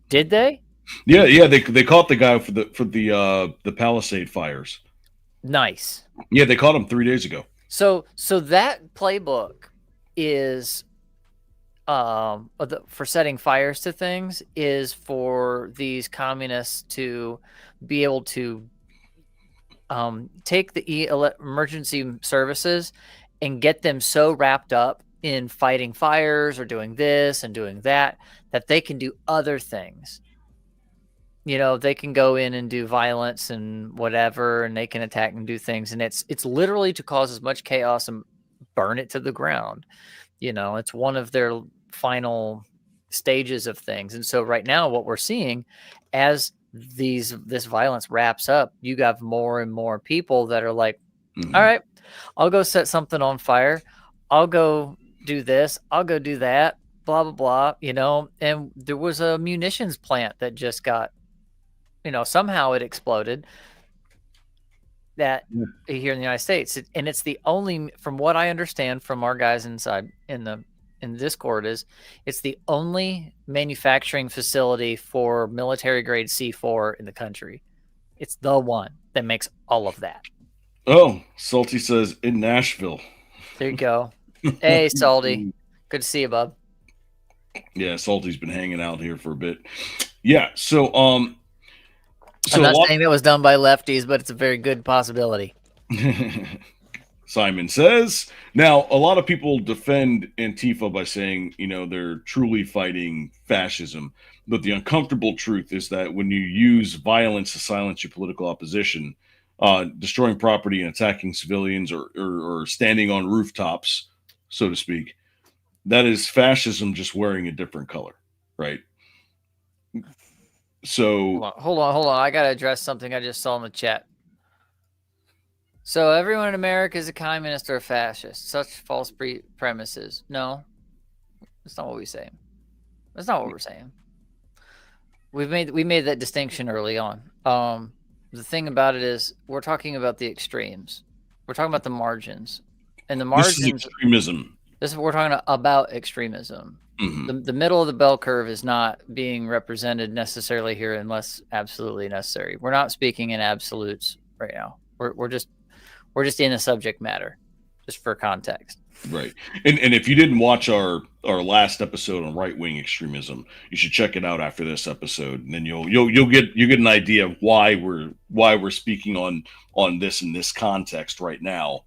Did they? Yeah. They caught the guy for the Palisade fires. Nice. Yeah, they caught him 3 days ago. So that playbook is for setting fires to things, is for these communists to be able to take the emergency services and get them so wrapped up in fighting fires or doing this and doing that they can do other things. They can go in and do violence and whatever, and they can attack and do things. And it's literally to cause as much chaos and burn it to the ground. It's one of their final stages of things. And so right now what we're seeing, as this violence wraps up, you got more and more people that are like, all right, I'll go set something on fire. I'll go do this. I'll go do that, blah, blah, blah, and there was a munitions plant that just got, somehow it exploded here in the United States. And it's the only, from what I understand from our guys inside in the Discord, it's the only manufacturing facility for military grade C4 in the country. It's the one that makes all of that. Oh, Salty says in Nashville. There you go. Hey, Salty. Good to see you, bub. Yeah, Salty's been hanging out here for a bit. Yeah, so I'm not saying that was done by lefties, but it's a very good possibility. Simon says. Now, a lot of people defend Antifa by saying, they're truly fighting fascism. But the uncomfortable truth is that when you use violence to silence your political opposition, destroying property and attacking civilians or standing on rooftops, so to speak, that is fascism just wearing a different color, right? So hold on. I got to address something I just saw in the chat. So everyone in America is a communist or a fascist. Such false premises. No, that's not what we say. That's not what we're saying. We made that distinction early on. The thing about it is we're talking about the extremes. We're talking about the margins. And the margins. This is extremism. We're talking about extremism. Mm-hmm. The middle of the bell curve is not being represented necessarily here unless absolutely necessary. We're not speaking in absolutes right now. We're just in a subject matter, just for context. Right. And if you didn't watch our last episode on right wing extremism, you should check it out after this episode, and then you'll get an idea of why we're speaking on this in this context right now.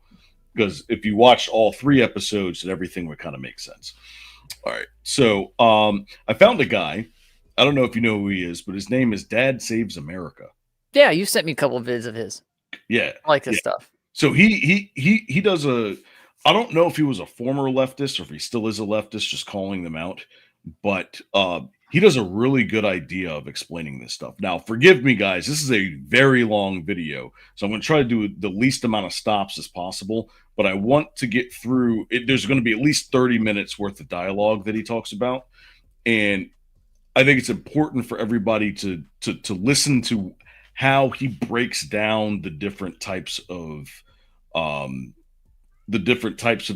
Because if you watched all 3 episodes, then everything would kind of make sense. All right. So I found a guy. I don't know if you know who he is, but his name is Dad Saves America. Yeah, you sent me a couple of vids of his. Yeah. I like this stuff. So he does I don't know if he was a former leftist or if he still is a leftist, just calling them out, but he does a really good idea of explaining this stuff. Now, forgive me, guys, this is a very long video, so I'm going to try to do the least amount of stops as possible, but I want to get through it. There's going to be at least 30 minutes worth of dialogue that he talks about, and I think it's important for everybody to listen to how he breaks down the different types of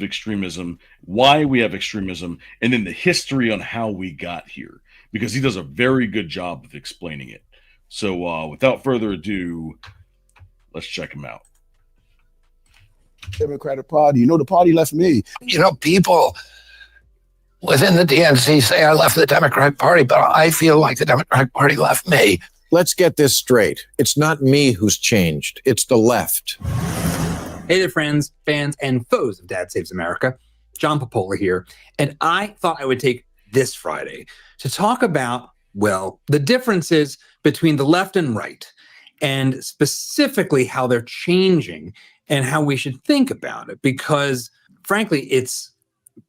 extremism, why we have extremism, and then the history on how we got here, because he does a very good job of explaining it. So without further ado, let's check him out. Democratic Party, the party left me. People within the DNC say I left the Democratic Party, but I feel like the Democratic Party left me. Let's get this straight. It's not me who's changed. It's the left. Hey there, friends, fans, and foes of Dad Saves America. John Popola here. And I thought I would take this Friday to talk about, well, the differences between the left and right, and specifically how they're changing and how we should think about it. Because, frankly, it's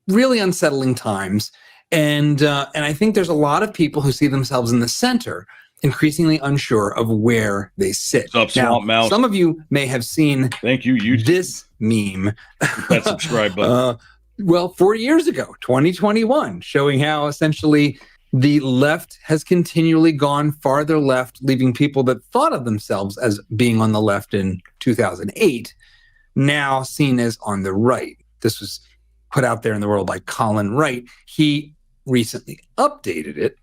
really unsettling times. And I think there's a lot of people who see themselves in the center, increasingly unsure of where they sit. What's up, Swamp Mouse? Some of you may have seen this meme. That subscribe button. 4 years ago, 2021, showing how essentially the left has continually gone farther left, leaving people that thought of themselves as being on the left in 2008, now seen as on the right. This was put out there in the world by Colin Wright. He recently updated it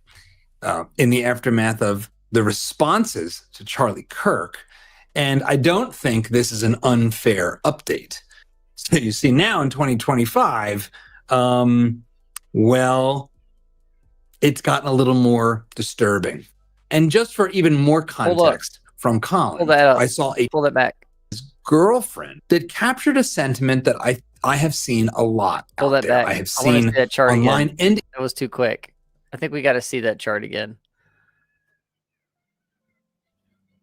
in the aftermath of the responses to Charlie Kirk. And I don't think this is an unfair update. So you see now in 2025, it's gotten a little more disturbing. And just for even more context from Colin, I saw pull that back. His girlfriend that captured a sentiment that I have seen a lot Pull out that there. back. I have I wanna seen see that chart online again. and That was too quick. I think we got to see that chart again.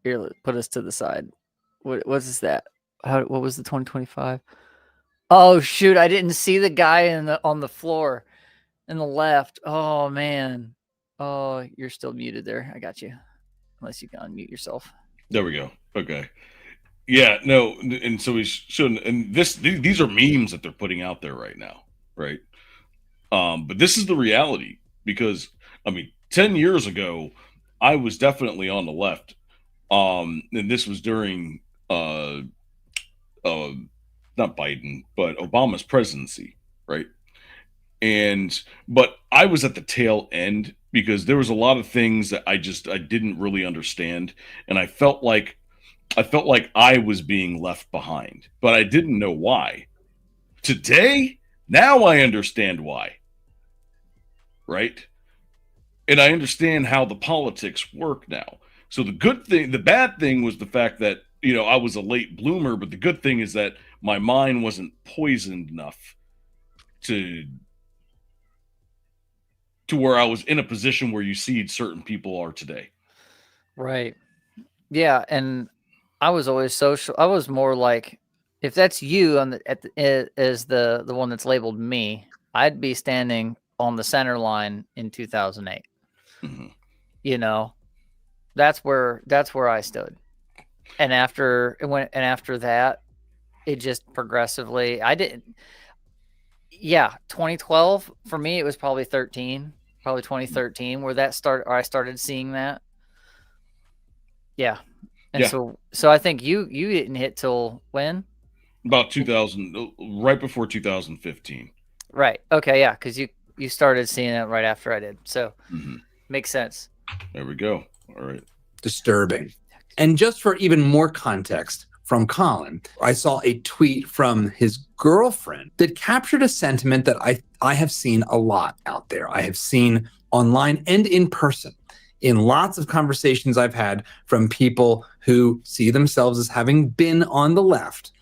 Here, put us to the side. What is that? What was the 2025? Oh shoot! I didn't see the guy on the floor, in the left. Oh man. Oh, you're still muted there. I got you. Unless you can unmute yourself. There we go. Okay. Yeah. No. And so he's showing, and these are memes that they're putting out there right now, right? But this is the reality, because 10 years ago, I was definitely on the left. And this was during not Biden, but Obama's presidency, right? But I was at the tail end, because there was a lot of things that I didn't really understand, and I felt like I was being left behind, but I didn't know why. Today, now I understand why. Right? And I understand how the politics work now. So the bad thing was the fact that, I was a late bloomer, but the good thing is that my mind wasn't poisoned enough to where I was in a position where you see certain people are today. Right. Yeah, and I was always social. I was more like, if that's you as the one that's labeled me, I'd be standing on the center line in 2008. Mm-hmm. That's where I stood. And after that, it just progressively, 2012 for me, it was probably 2013 where I started seeing that. Yeah. And so I think you didn't hit till when? About 2000, right before 2015. Right. Okay. Yeah. Cause you started seeing it right after I did. So makes sense. There we go. All right. Disturbing. And just for even more context from Colin. I saw a tweet from his girlfriend that captured a sentiment that I have seen a lot out there. I have seen online and in person in lots of conversations I've had from people who see themselves as having been on the left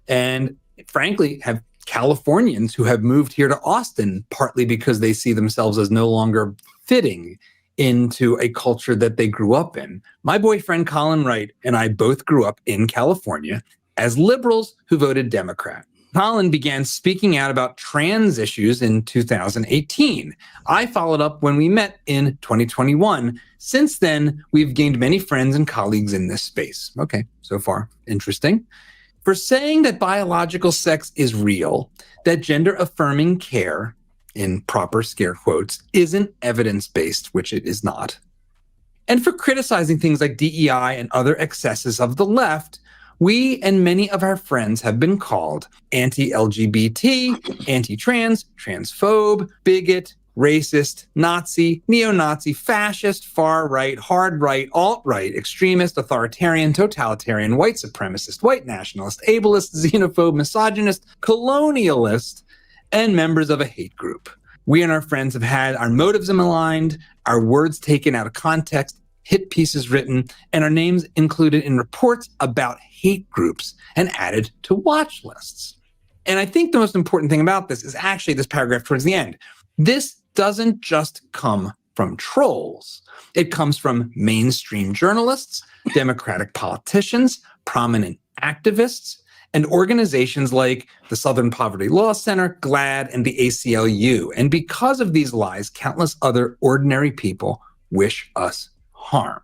and frankly have Californians who have moved here to Austin partly because they see themselves as no longer fitting into a culture that they grew up in. My boyfriend Colin Wright and I both grew up in California as liberals who voted Democrat. Colin began speaking out about trans issues in 2018. I followed up when we met in 2021. Since then, we've gained many friends and colleagues in this space. Okay, so far, interesting. For saying that biological sex is real, that gender-affirming care, in proper scare quotes, isn't evidence-based, which it is not. And for criticizing things like DEI and other excesses of the left, we and many of our friends have been called anti-LGBT, anti-trans, transphobe, bigot, racist, Nazi, neo-Nazi, fascist, far-right, hard-right, alt-right, extremist, authoritarian, totalitarian, white supremacist, white nationalist, ableist, xenophobe, misogynist, colonialist, and members of a hate group. We and our friends have had our motives maligned, our words taken out of context, hit pieces written, and our names included in reports about hate groups and added to watch lists. And I think the most important thing about this is actually this paragraph towards the end. This doesn't just come from trolls. It comes from mainstream journalists, Democratic politicians, prominent activists, and organizations like the Southern Poverty Law Center, GLAAD, and the ACLU. And because of these lies, countless other ordinary people wish us harm.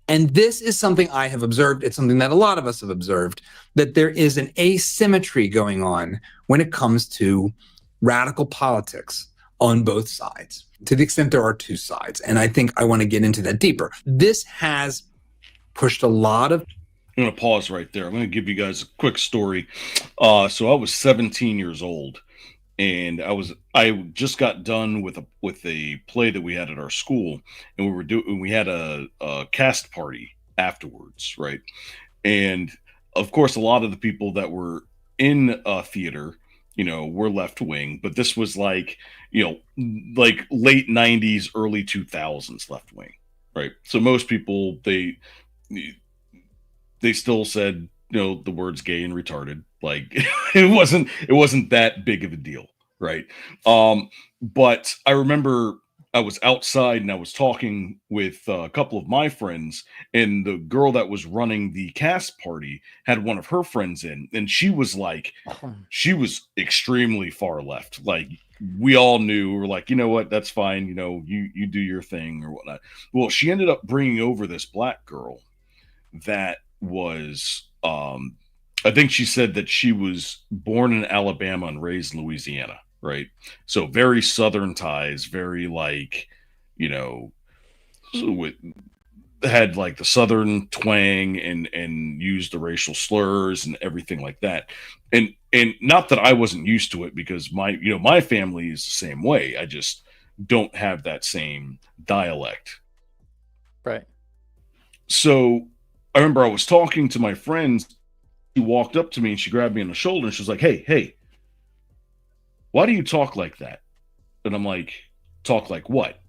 And this is something I have observed. It's something that a lot of us have observed, that there is an asymmetry going on when it comes to radical politics on both sides, to the extent there are two sides. And I think I want to get into that deeper. This has pushed a lot of... I'm going to pause right there. I'm going to give you guys a quick story. So I was 17 years old, and I just got done with a play that we had at our school, and we had a cast party afterwards, right? And of course, a lot of the people that were in theater, were left wing, but this was like late 90s, early 2000s left wing, right? So most people they still said, the words gay and retarded. Like it wasn't that big of a deal. Right. But I remember I was outside and I was talking with a couple of my friends, and the girl that was running the cast party had one of her friends in, and she was extremely far left. Like we all knew, we were like, you know what, that's fine. You do your thing or whatnot. Well, she ended up bringing over this black girl that was, I think she said that she was born in Alabama and raised in Louisiana. Right. So very Southern ties, very had like the Southern twang and used the racial slurs and everything like that. And not that I wasn't used to it, because my family is the same way. I just don't have that same dialect. Right. So I remember I was talking to my friends. She walked up to me and she grabbed me on the shoulder and she was like, hey, why do you talk like that? And I'm like, talk like what?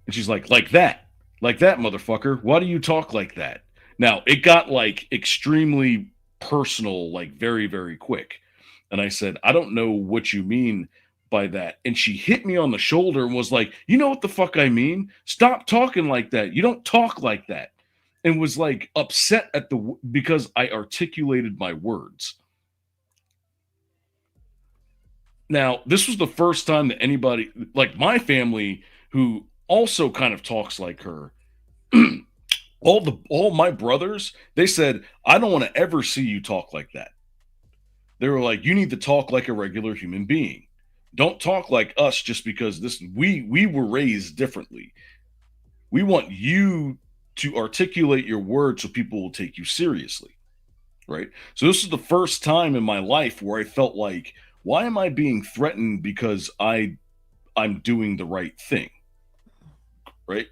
And she's like that, motherfucker. Why do you talk like that? Now, it got like extremely personal, like very, very quick. And I said, I don't know what you mean by that. And she hit me on the shoulder and was like, you know what the fuck I mean? Stop talking like that. You don't talk like that. And was like upset because I articulated my words. Now, this was the first time that anybody, like my family, who also kind of talks like her, all my brothers, they said, I don't want to ever see you talk like that. They were like, you need to talk like a regular human being. Don't talk like us just because we were raised differently. We want you to articulate your words so people will take you seriously. Right? So this is the first time in my life where I felt like, why am I being threatened because I'm doing the right thing? Right?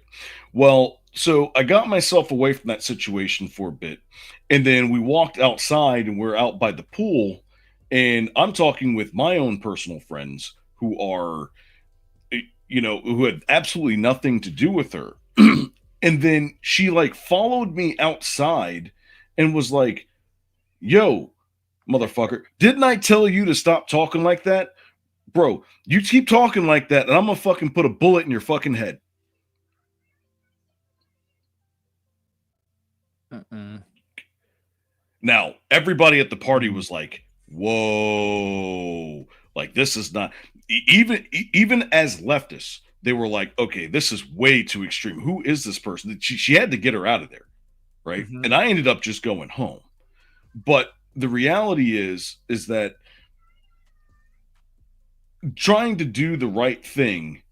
Well, So I got myself away from that situation for a bit. And then we walked outside and we're out by the pool. And I'm talking with my own personal friends who are, who had absolutely nothing to do with her. And then she like followed me outside and was like, yo, motherfucker, didn't I tell you to stop talking like that? Bro, you keep talking like that and I'm gonna fucking put a bullet in your fucking head. Now, everybody at the party was like, whoa, like this is not, even as leftists, they were like, okay, this is way too extreme. Who is this person? She had to get her out of there, right? And I ended up just going home. But the reality is that trying to do the right thing,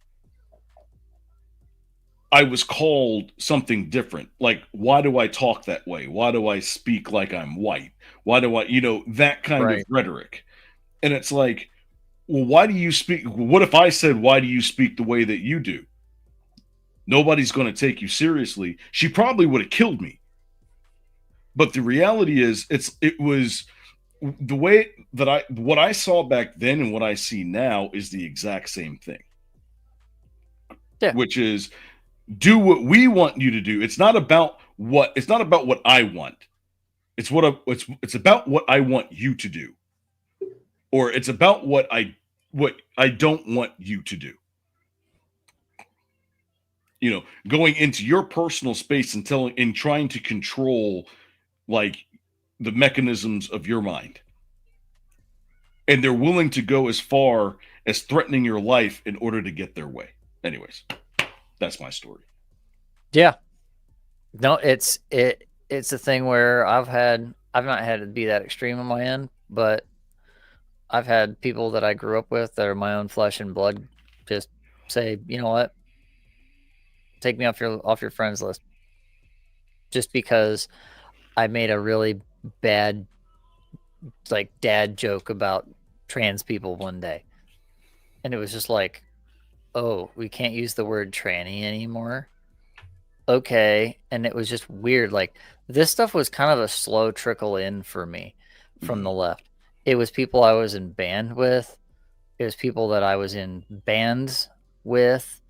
I was called something different. Like, why do I talk that way? Why do I speak like I'm white? Why do I, that kind of rhetoric? And it's like, well, why do you speak? What if I said, why do you speak the way that you do? Nobody's going to take you seriously. She probably would have killed me. But the reality is, it was the way that what I saw back then and what I see now is the exact same thing. Yeah. Which is, do what we want you to do. It's not about what I want. It's about what I want you to do. Or it's about what I don't want you to do. Going into your personal space and trying to control like the mechanisms of your mind. And they're willing to go as far as threatening your life in order to get their way. Anyways, that's my story. Yeah. No, it's a thing where I've not had to be that extreme on my end, but I've had people that I grew up with that are my own flesh and blood just say, you know what? Take me off your friends list. Just because I made a really bad like dad joke about trans people one day. And it was just like, oh, we can't use the word tranny anymore. Okay. And it was just weird. Like, this stuff was kind of a slow trickle in for me from the left. It was people I was in band with. It was people that I was in bands with.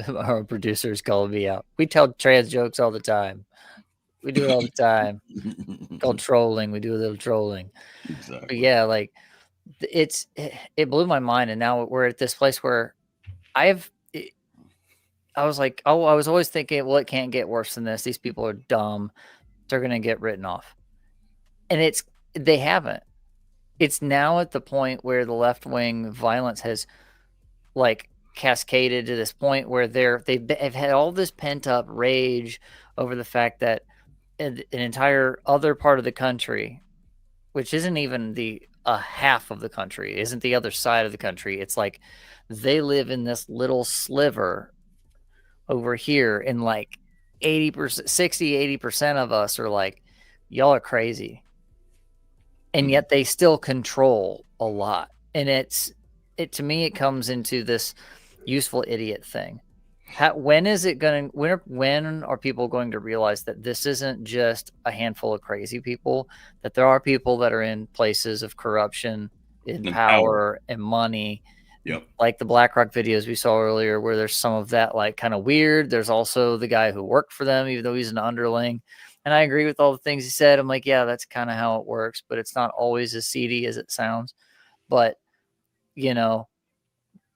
Our producers called me out. We tell trans jokes all the time. We do it all the time. Called trolling. We do a little trolling. Exactly. But yeah, like it blew my mind. And now we're at this place where I was like, oh, I was always thinking, well, it can't get worse than this. These people are dumb. They're going to get written off. And they haven't. It's now at the point where the left-wing violence has like cascaded to this point where they've had all this pent-up rage over the fact that an entire other part of the country, which isn't even a half of the country, isn't the other side of the country. It's like they live in this little sliver over here, and like 80%, 60-80% of us are like, y'all are crazy. And yet they still control a lot. And to me, it comes into this useful idiot thing. When are people going to realize that this isn't just a handful of crazy people, that there are people that are in places of corruption, in power and money? Yep. Like the BlackRock videos we saw earlier, where there's some of that like kind of weird. There's also the guy who worked for them, even though he's an underling. And I agree with all the things he said. I'm like, yeah, that's kind of how it works, but it's not always as seedy as it sounds. But,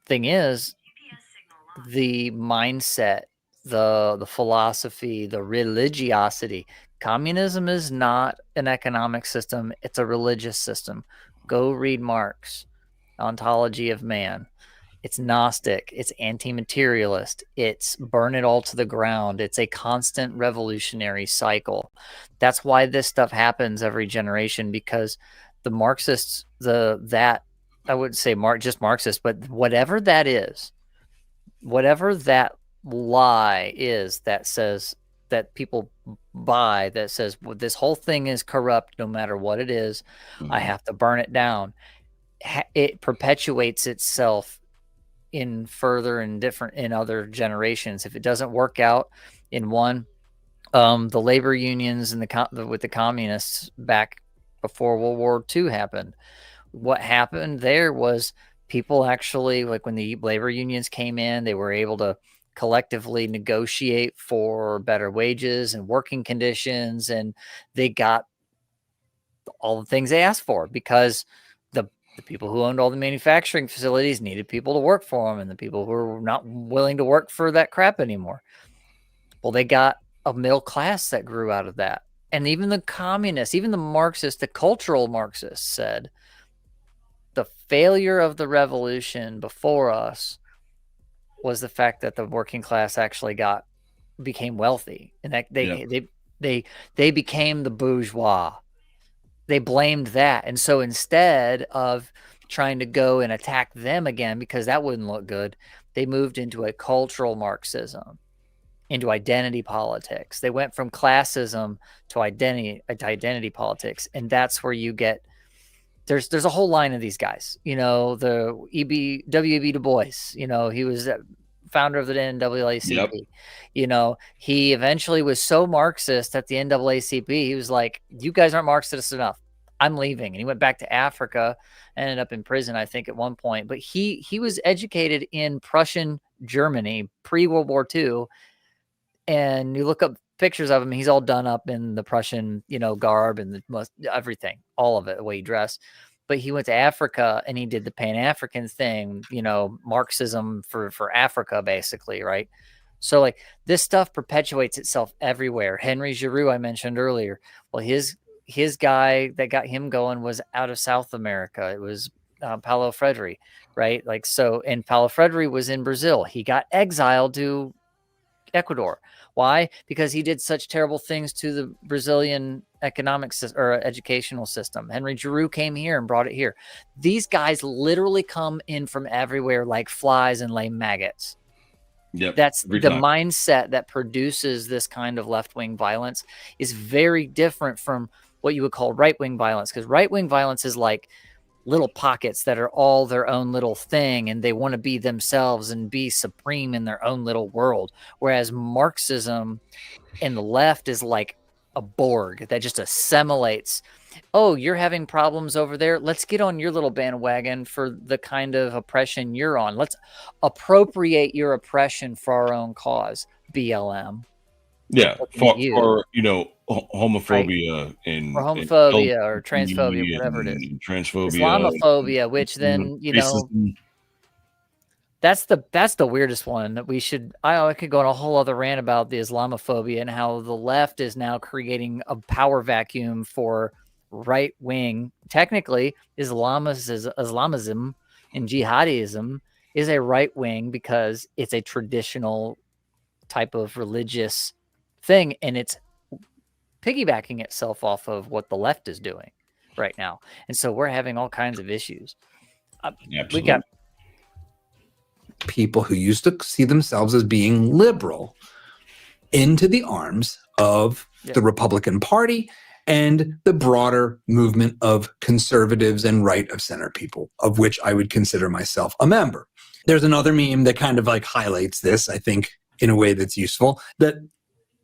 thing is, the mindset, the philosophy, the religiosity. Communism is not an economic system. It's a religious system. Go read Marx, Ontology of Man. It's Gnostic. It's anti-materialist. It's burn it all to the ground. It's a constant revolutionary cycle. That's why this stuff happens every generation, because the Marxists, I wouldn't say just Marxist, but whatever that is, whatever that lie is that says that people buy, that says, well, this whole thing is corrupt no matter what it is, I have to burn it down. It perpetuates itself in other generations. If it doesn't work out, in one. The labor unions and with the communists back before World War II happened. What happened there was people actually, like when the labor unions came in, they were able to collectively negotiate for better wages and working conditions, and they got all the things they asked for because the people who owned all the manufacturing facilities needed people to work for them, and the people who were not willing to work for that crap anymore. Well, they got a middle class that grew out of that. And even the communists, even the Marxists, the cultural Marxists said the failure of the revolution before us was the fact that the working class actually became wealthy, and that they became the bourgeois. They blamed that. And so instead of trying to go and attack them again, because that wouldn't look good, they moved into a cultural Marxism, into identity politics. They went from classism to identity politics. And that's where you get, there's a whole line of these guys, the W.E.B. Du Bois, he was founder of the NAACP. Yep. He eventually was so Marxist at the NAACP, he was like, you guys aren't Marxist enough. I'm leaving. And he went back to Africa, ended up in prison, I think, at one point. But he was educated in Prussian Germany pre-World War II. And you look up pictures of him, he's all done up in the Prussian, garb and everything, all of it, the way he dressed. But he went to Africa and he did the Pan-African thing, Marxism for Africa, basically, right? So like this stuff perpetuates itself everywhere. Henry Giroux, I mentioned earlier. Well, his guy that got him going was out of South America. It was Paulo Freire, right? Like, so, and Paulo Freire was in Brazil. He got exiled to Ecuador. Why? Because he did such terrible things to the Brazilian economic or educational system. Henry Giroux came here and brought it here. These guys literally come in from everywhere like flies and lay maggots. Yep, that's the mindset that produces this kind of left-wing violence is very different from what you would call right-wing violence, because right-wing violence is like little pockets that are all their own little thing, and they want to be themselves and be supreme in their own little world. Whereas Marxism and the left is like a Borg that just assimilates. Oh, you're having problems over there. Let's get on your little bandwagon for the kind of oppression you're on. Let's appropriate your oppression for our own cause. BLM. Yeah, for homophobia right. And homophobia or transphobia, whatever it is. Transphobia, Islamophobia, which then that's the weirdest one that we should. I could go on a whole other rant about the Islamophobia and how the left is now creating a power vacuum for right wing. Technically, Islamism and jihadism is a right wing because it's a traditional type of religious thing, and it's piggybacking itself off of what the left is doing right now. And so we're having all kinds of issues. We got people who used to see themselves as being liberal into the arms of the Republican Party and the broader movement of conservatives and right of center people, of which I would consider myself a member. There's another meme that kind of like highlights this, I think, in a way that's useful, that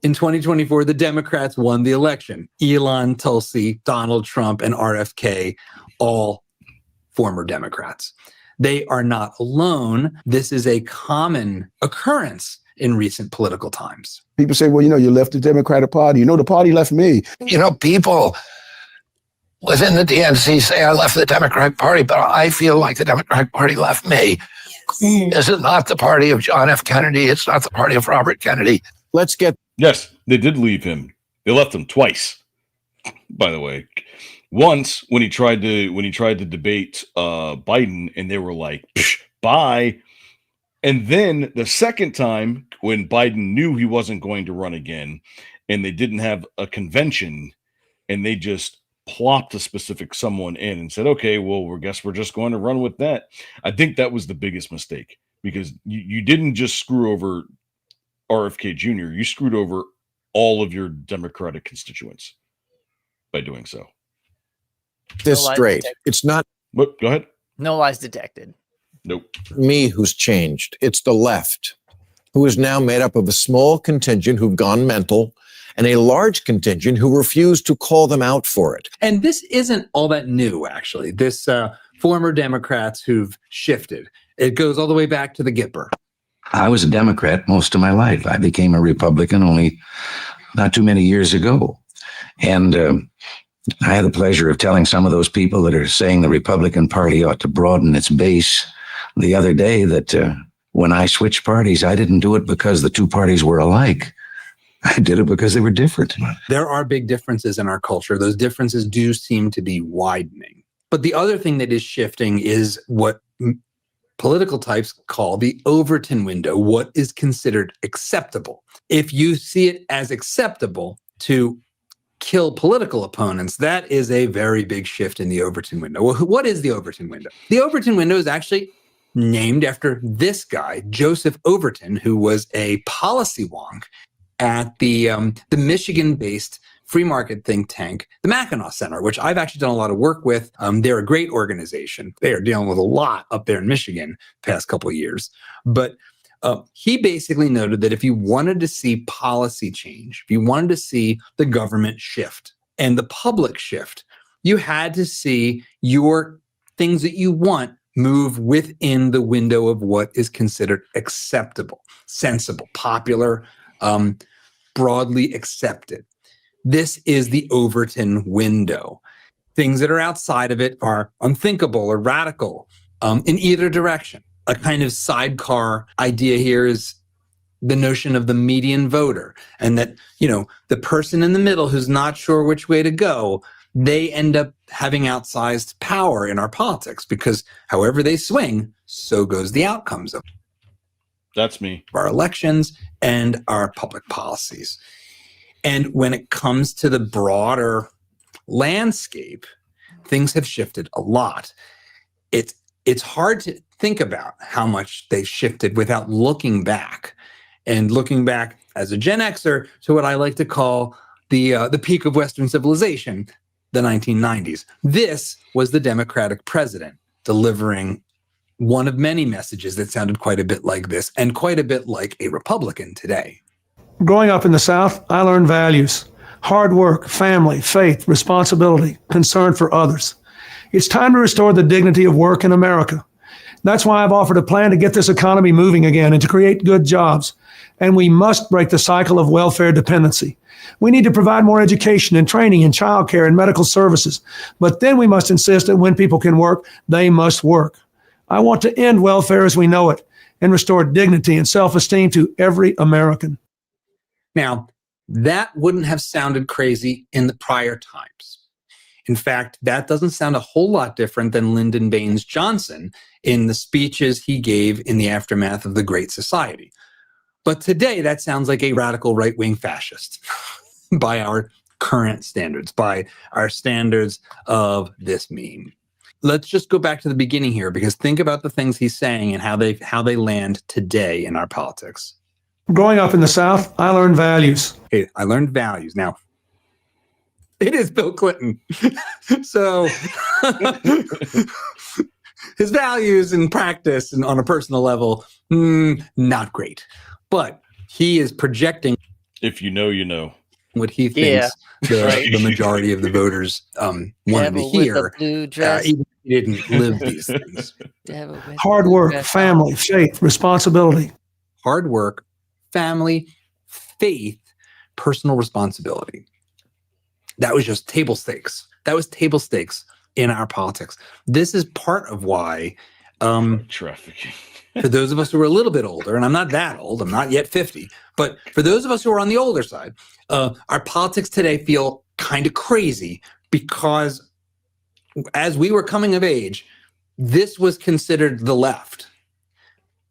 in 2024, the Democrats won the election. Elon, Tulsi, Donald Trump, and RFK, all former Democrats. They are not alone. This is a common occurrence in recent political times. People say, well, you left the Democratic Party. The party left me. People within the DNC say I left the Democratic Party, but I feel like the Democratic Party left me. This is not the party of John F. Kennedy. It's not the party of Robert Kennedy. Yes, they did leave him. They left him twice, by the way. Once when he tried to debate Biden, and they were like, bye. And then the second time when Biden knew he wasn't going to run again, and they didn't have a convention, and they just plopped a specific someone in and said, okay, well, we're just going to run with that. I think that was the biggest mistake, because you didn't just screw over RFK Jr., you screwed over all of your Democratic constituents by doing so. This straight. It's not. But go ahead. No lies detected. Nope. Me who's changed. It's the left. who is now made up of a small contingent who've gone mental and a large contingent who refuse to call them out for it. And this isn't all that new, actually. This former Democrats who've shifted. It goes all the way back to the Gipper. I was a Democrat most of my life. I became a Republican only not too many years ago. And I had the pleasure of telling some of those people that are saying the Republican Party ought to broaden its base the other day that when I switched parties, I didn't do it because the two parties were alike. I did it because they were different. There are big differences in our culture. Those differences do seem to be widening. But the other thing that is shifting is what political types call the Overton window, what is considered acceptable. If you see it as acceptable to kill political opponents, that is a very big shift in the Overton window. Well, what is the Overton window? The Overton window is actually named after this guy, Joseph Overton, who was a policy wonk at the Michigan-based free market think tank, the Mackinac Center, which I've actually done a lot of work with. They're a great organization. They are dealing with a lot up there in Michigan the past couple of years. But he basically noted that if you wanted to see policy change, if you wanted to see the government shift and the public shift, you had to see your things that you want move within the window of what is considered acceptable, sensible, popular, broadly accepted. This is the Overton window. Things that are outside of it are unthinkable or radical in either direction. A kind of sidecar idea here is the notion of the median voter, and that, the person in the middle who's not sure which way to go, they end up having outsized power in our politics because however they swing, so goes the outcomes of That's me. our elections and our public policies. And when it comes to the broader landscape, things have shifted a lot. It's hard to think about how much they've shifted without looking back. And looking back as a Gen Xer to what I like to call the peak of Western civilization, the 1990s. This was the Democratic president delivering one of many messages that sounded quite a bit like this and quite a bit like a Republican today. Growing up in the South, I learned values: hard work, family, faith, responsibility, concern for others. It's time to restore the dignity of work in America. That's why I've offered a plan to get this economy moving again and to create good jobs. And we must break the cycle of welfare dependency. We need to provide more education and training in childcare and medical services. But then we must insist that when people can work, they must work. I want to end welfare as we know it and restore dignity and self-esteem to every American. Now, that wouldn't have sounded crazy in the prior times. In fact, that doesn't sound a whole lot different than Lyndon Baines Johnson in the speeches he gave in the aftermath of the Great Society. But today, that sounds like a radical right-wing fascist by our current standards, by our standards of this meme. Let's just go back to the beginning here, because think about the things he's saying and how they land today in our politics. Growing up in the South, I learned values. Hey, I learned values. Now, it is Bill Clinton. So his values in practice and on a personal level, not great. But he is projecting. If you know, you know. What he thinks the majority of the voters wanted to hear, even if he didn't live these things. Hard work, family, faith, responsibility. Hard work, family, faith, personal responsibility. That was just table stakes. That was table stakes in our politics. This is part of why trafficking. For those of us who are a little bit older, and I'm not that old, I'm not yet 50, but for those of us who are on the older side, our politics today feel kind of crazy because as we were coming of age, this was considered the left.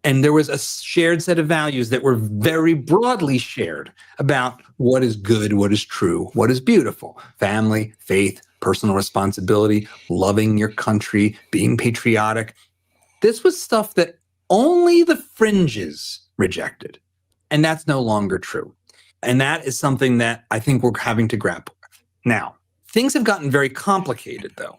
And there was a shared set of values that were very broadly shared about what is good, what is true, what is beautiful. Family, faith, personal responsibility, loving your country, being patriotic. This was stuff that only the fringes rejected. And that's no longer true. And that is something that I think we're having to grapple with. Now, things have gotten very complicated, though.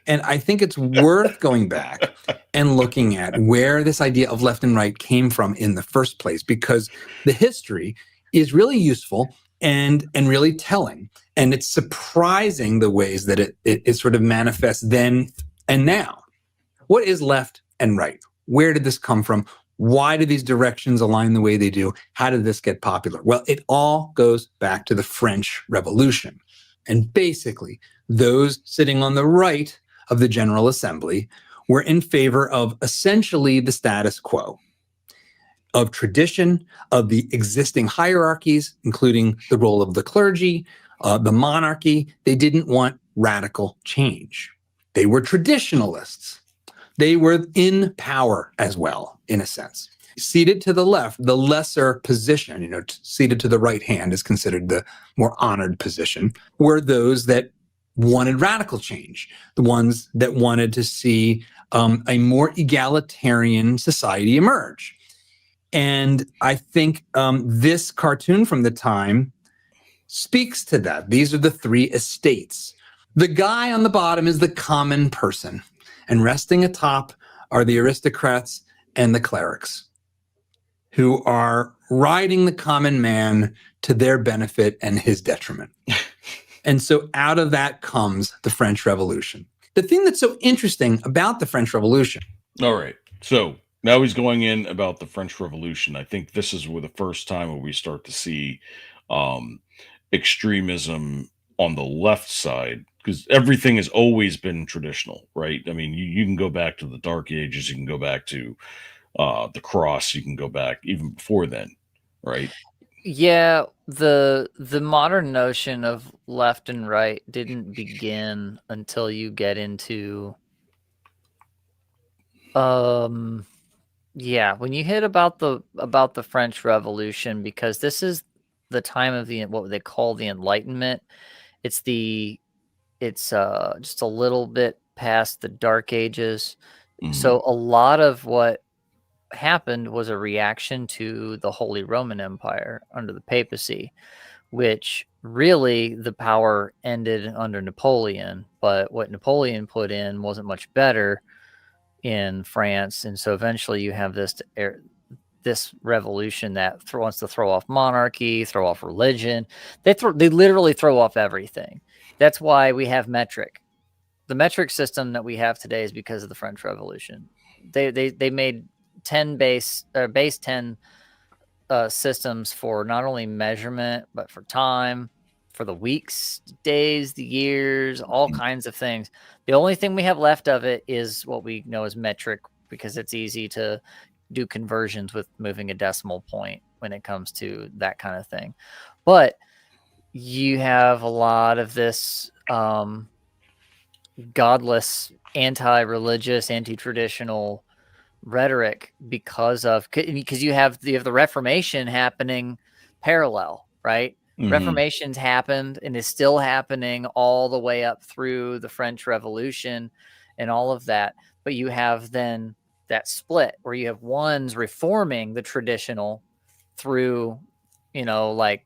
And I think it's worth going back and looking at where this idea of left and right came from in the first place, because the history is really useful and really telling. And it's surprising the ways that it sort of manifests then and now. What is left and right? Where did this come from? Why do these directions align the way they do? How did this get popular? Well, it all goes back to the French Revolution. And basically, those sitting on the right of the General Assembly were in favor of essentially the status quo, of tradition, of the existing hierarchies, including the role of the clergy, the monarchy. They didn't want radical change. They were traditionalists. They were in power as well, in a sense. Seated to the left, the lesser position, seated to the right hand is considered the more honored position, were those that wanted radical change, the ones that wanted to see a more egalitarian society emerge. And I think this cartoon from the time speaks to that. These are the three estates. The guy on the bottom is the common person, and resting atop are the aristocrats and the clerics, who are riding the common man to their benefit and his detriment. And so out of that comes the French Revolution. The thing that's so interesting about the French Revolution. All right. So now he's going in about the French Revolution. I think this is where the first time where we start to see extremism on the left side, because everything has always been traditional, right? I mean, you can go back to the Dark Ages, you can go back to the cross, you can go back even before then, right? Yeah, the modern notion of left and right didn't begin until you get into when you hit about the French Revolution, because this is the time of what they call the Enlightenment. It's just a little bit past the Dark Ages. Mm-hmm. So a lot of what happened was a reaction to the Holy Roman Empire under the papacy, which really the power ended under Napoleon. But what Napoleon put in wasn't much better in France. And so eventually you have this revolution that wants to throw off monarchy, throw off religion. They literally throw off everything. That's why we have metric. The metric system that we have today is because of the French Revolution. They made 10 base 10 systems for not only measurement, but for time, for the weeks, days, the years, all kinds of things. The only thing we have left of it is what we know as metric, because it's easy to do conversions with moving a decimal point when it comes to that kind of thing. But you have a lot of this godless, anti-religious, anti-traditional rhetoric because you have the Reformation happening parallel, right? Mm-hmm. Reformation's happened and is still happening all the way up through the French Revolution and all of that. But you have then that split where you have ones reforming the traditional through, like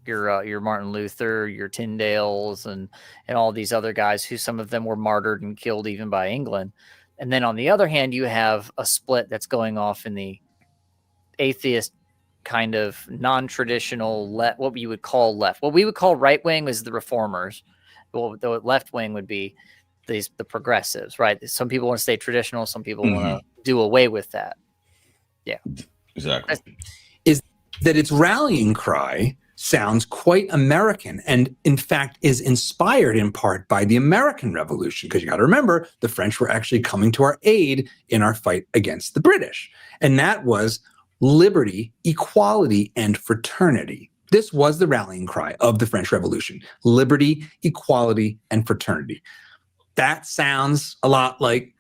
your Martin Luther, your Tyndales, and all these other guys who some of them were martyred and killed even by England. And then on the other hand, you have a split that's going off in the atheist kind of non-traditional what you would call left. What we would call right wing is the reformers. The left wing would be the progressives, right? Some people want to stay traditional. Some people want to do away with that. Yeah, exactly. Is that its rallying cry sounds quite American, and in fact is inspired in part by the American Revolution, because you got to remember the French were actually coming to our aid in our fight against the British, and that was liberty, equality, and fraternity. This was the rallying cry of the French Revolution: liberty, equality, and fraternity. That sounds a lot like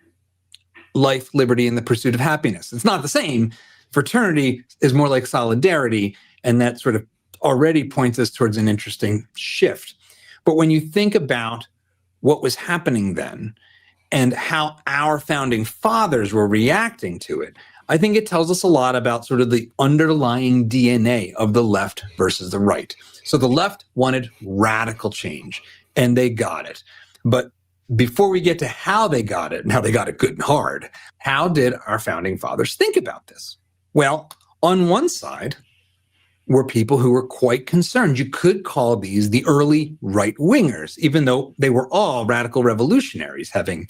life, liberty, and the pursuit of happiness. It's not the same. Fraternity is more like solidarity, and that sort of already points us towards an interesting shift. But when you think about what was happening then and how our founding fathers were reacting to it, I think it tells us a lot about sort of the underlying DNA of the left versus the right. So the left wanted radical change, and they got it. But before we get to how they got it, now they got it good and hard, how did our founding fathers think about this? Well, on one side were people who were quite concerned. You could call these the early right-wingers, even though they were all radical revolutionaries, having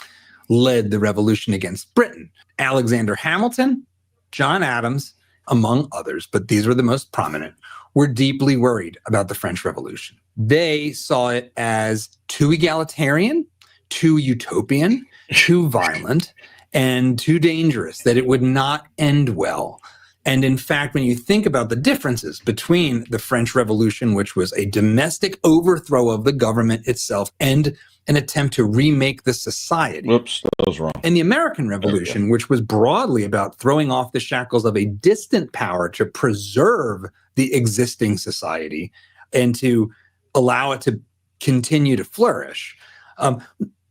led the revolution against Britain. Alexander Hamilton, John Adams, among others, but these were the most prominent, were deeply worried about the French Revolution. They saw it as too egalitarian, too utopian, too violent, and too dangerous, that it would not end well. And in fact, when you think about the differences between the French Revolution, which was a domestic overthrow of the government itself, and an attempt to remake the society. Whoops, that was wrong. And the American Revolution, which was broadly about throwing off the shackles of a distant power to preserve the existing society and to allow it to continue to flourish.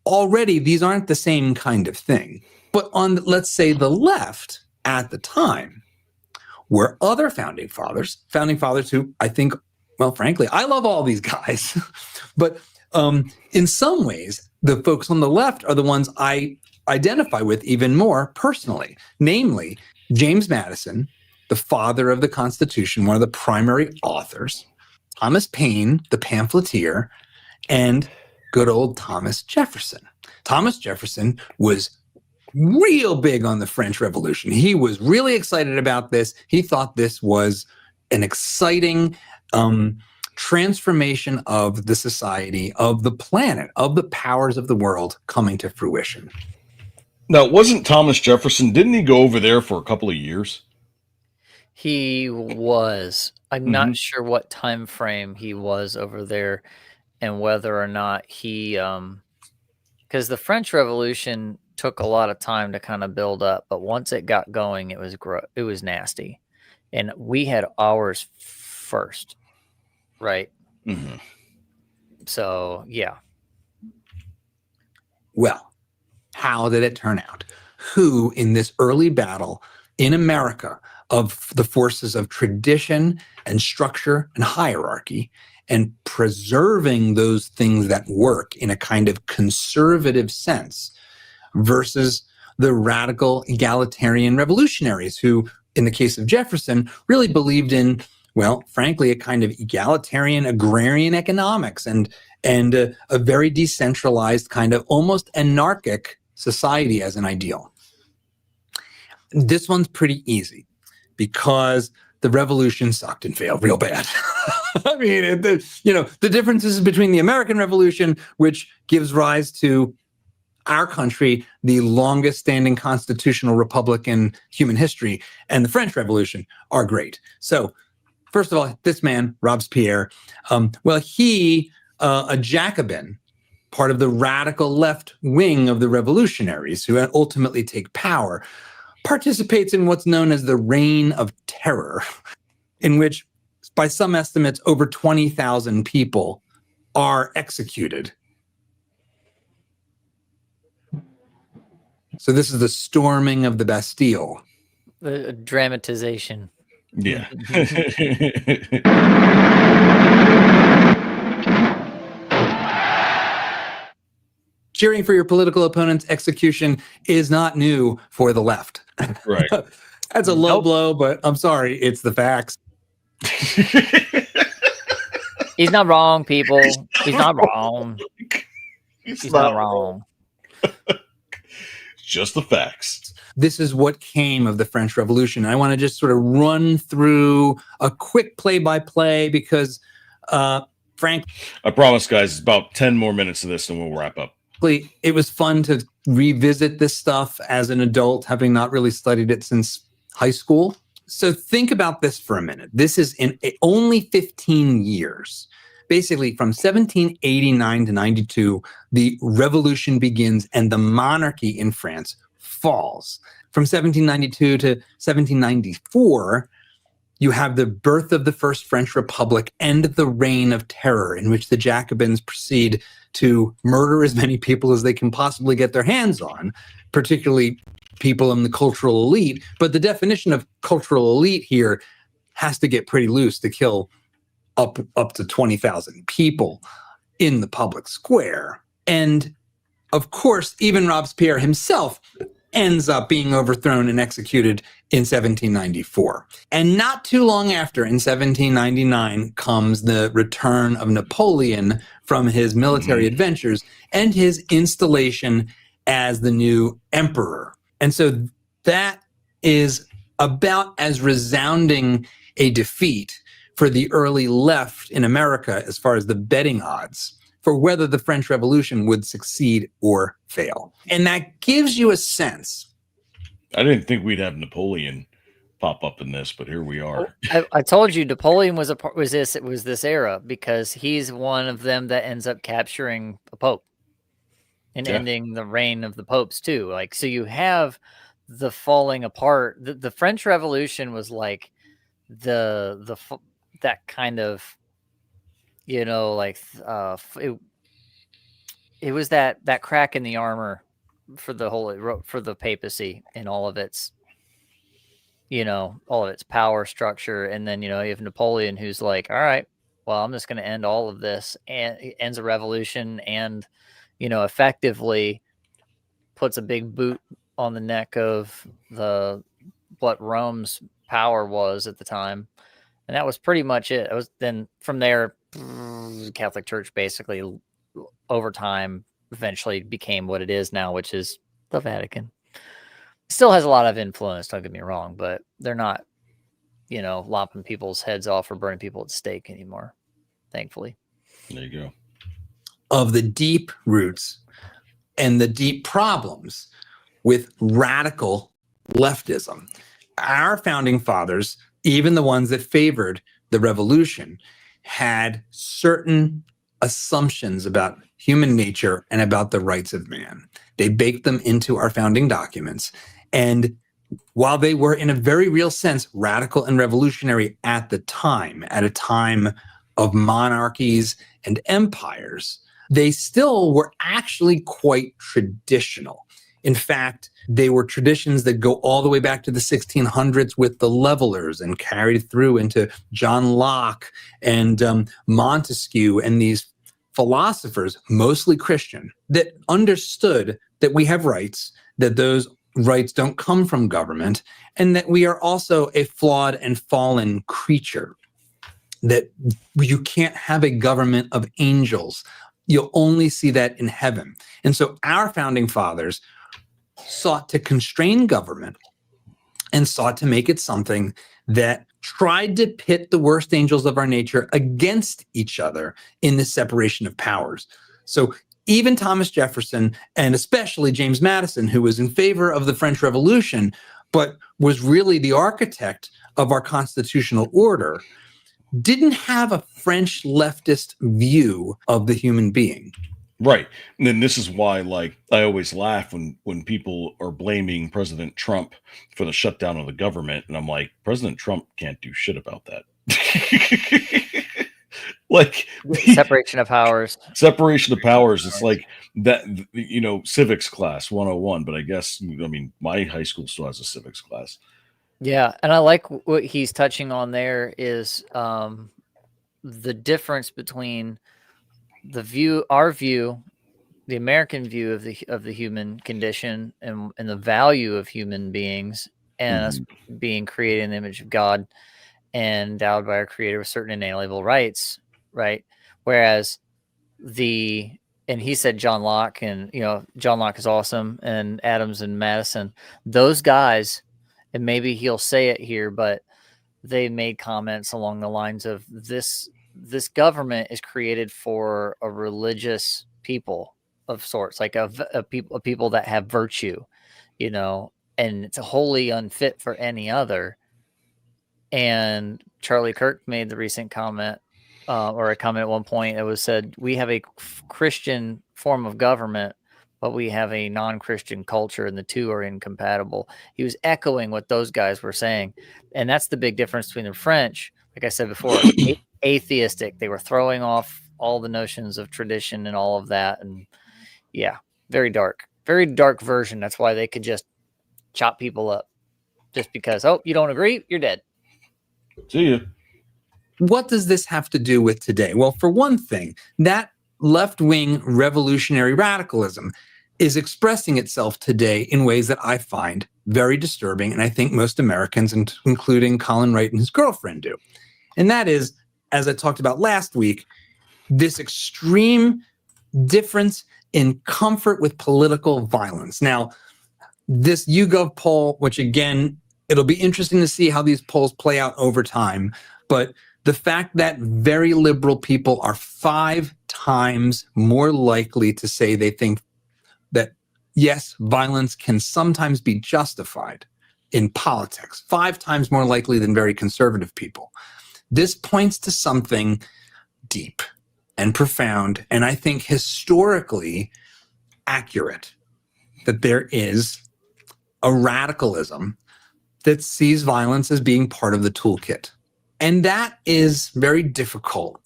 Already, these aren't the same kind of thing. But on, let's say, the left at the time were other founding fathers who I think, well, frankly, I love all these guys, but in some ways, the folks on the left are the ones I identify with even more personally, namely James Madison, the father of the Constitution, one of the primary authors, Thomas Paine, the pamphleteer, and good old Thomas Jefferson. Thomas Jefferson was real big on the French Revolution. He was really excited about this. He thought this was an exciting transformation of the society, of the planet, of the powers of the world coming to fruition. Now, wasn't Thomas Jefferson, didn't he go over there for a couple of years? He was. I'm not sure what time frame he was over there and whether or not he, because the French Revolution took a lot of time to kind of build up, but once it got going, it was nasty. And we had ours first. Right. Mm-hmm. So, yeah. Well, how did it turn out? Who in this early battle in America of the forces of tradition and structure and hierarchy and preserving those things that work in a kind of conservative sense versus the radical egalitarian revolutionaries who, in the case of Jefferson, really believed in, well, frankly, a kind of egalitarian agrarian economics and a very decentralized kind of almost anarchic society as an ideal. This one's pretty easy because the revolution sucked and failed real bad. I mean, the differences between the American Revolution, which gives rise to our country, the longest standing constitutional republic in human history, and the French Revolution are great. So, first of all, this man, Robespierre, he, a Jacobin, part of the radical left wing of the revolutionaries who ultimately take power, participates in what's known as the Reign of Terror, in which, by some estimates, over 20,000 people are executed. So this is the storming of the Bastille. The dramatization. Yeah. Cheering for your political opponent's execution is not new for the left. Right. That's a low blow, but I'm sorry, it's the facts. He's not wrong, people. He's not wrong. He's not wrong. Just the facts. This is what came of the French Revolution. I want to just sort of run through a quick play-by-play because, Frank... I promise, guys, it's about 10 more minutes of this and we'll wrap up. It was fun to revisit this stuff as an adult, having not really studied it since high school. So think about this for a minute. This is in only 15 years. Basically, from 1789 to 92, the revolution begins and the monarchy in France falls. From 1792 to 1794, you have the birth of the First French Republic and the Reign of Terror, in which the Jacobins proceed to murder as many people as they can possibly get their hands on, particularly people in the cultural elite. But the definition of cultural elite here has to get pretty loose to kill up to 20,000 people in the public square. And of course, even Robespierre himself ends up being overthrown and executed in 1794. And not too long after, in 1799, comes the return of Napoleon from his military adventures and his installation as the new emperor. And so that is about as resounding a defeat for the early left in America as far as the betting odds for whether the French Revolution would succeed or fail. And that gives you a sense. I didn't think we'd have Napoleon pop up in this, but here we are. I told you Napoleon was this era, because he's one of them that ends up capturing a pope and ending the reign of the popes too. Like, so you have the falling apart. The French Revolution was like that kind of, you know, like it was that crack in the armor for the papacy and all of its, you know, all of its power structure. And then, you know, you have Napoleon, who's like, all right, well, I'm just going to end all of this, and it ends a revolution, and, you know, effectively puts a big boot on the neck of what Rome's power was at the time. And that was pretty much it. It was then from there, the Catholic Church basically over time eventually became what it is now, which is the Vatican. Still has a lot of influence, don't get me wrong, but they're not, you know, lopping people's heads off or burning people at the stake anymore, thankfully. There you go. Of the deep roots and the deep problems with radical leftism. Our founding fathers, even the ones that favored the revolution, had certain assumptions about human nature and about the rights of man. They baked them into our founding documents. And while they were, in a very real sense, radical and revolutionary at the time, at a time of monarchies and empires, they still were actually quite traditional. In fact, they were traditions that go all the way back to the 1600s with the levelers and carried through into John Locke and Montesquieu and these philosophers, mostly Christian, that understood that we have rights, that those rights don't come from government, and that we are also a flawed and fallen creature, that you can't have a government of angels. You'll only see that in heaven. And so our founding fathers sought to constrain government and sought to make it something that tried to pit the worst angels of our nature against each other in the separation of powers. So even Thomas Jefferson, and especially James Madison, who was in favor of the French Revolution, but was really the architect of our constitutional order, didn't have a French leftist view of the human being. Right. And then this is why, like, I always laugh when people are blaming President Trump for the shutdown of the government. And I'm like, President Trump can't do shit about that. Like, separation of powers. Separation of powers. It's like that, you know, civics class 101. But I guess, I mean, my high school still has a civics class. Yeah. And I like what he's touching on there is the difference between our view, the American view of the human condition and the value of human beings, and us being created in the image of God and endowed by our Creator with certain inalienable rights, right? Whereas and he said John Locke, and, you know, John Locke is awesome, and Adams and Madison, those guys, and maybe he'll say it here, but they made comments along the lines of this government is created for a religious people of sorts, like a people that have virtue, you know, and it's wholly unfit for any other. And Charlie Kirk made the recent comment, or a comment at one point that was said, we have a Christian form of government, but we have a non-Christian culture, and the two are incompatible. He was echoing what those guys were saying. And that's the big difference between the French, like I said before, atheistic. They were throwing off all the notions of tradition and all of that. And yeah, very dark version. That's why they could just chop people up just because, oh, you don't agree, you're dead. See ya. What does this have to do with today? Well, for one thing, that left-wing revolutionary radicalism is expressing itself today in ways that I find very disturbing, and I think most Americans, including Colin Wright and his girlfriend, do. And that is, as I talked about last week, this extreme difference in comfort with political violence. Now, this YouGov poll, which again, it'll be interesting to see how these polls play out over time, but the fact that very liberal people are 5 times more likely to say they think that, yes, violence can sometimes be justified in politics, 5 times more likely than very conservative people. This points to something deep and profound, and I think historically accurate, that there is a radicalism that sees violence as being part of the toolkit. And that is very difficult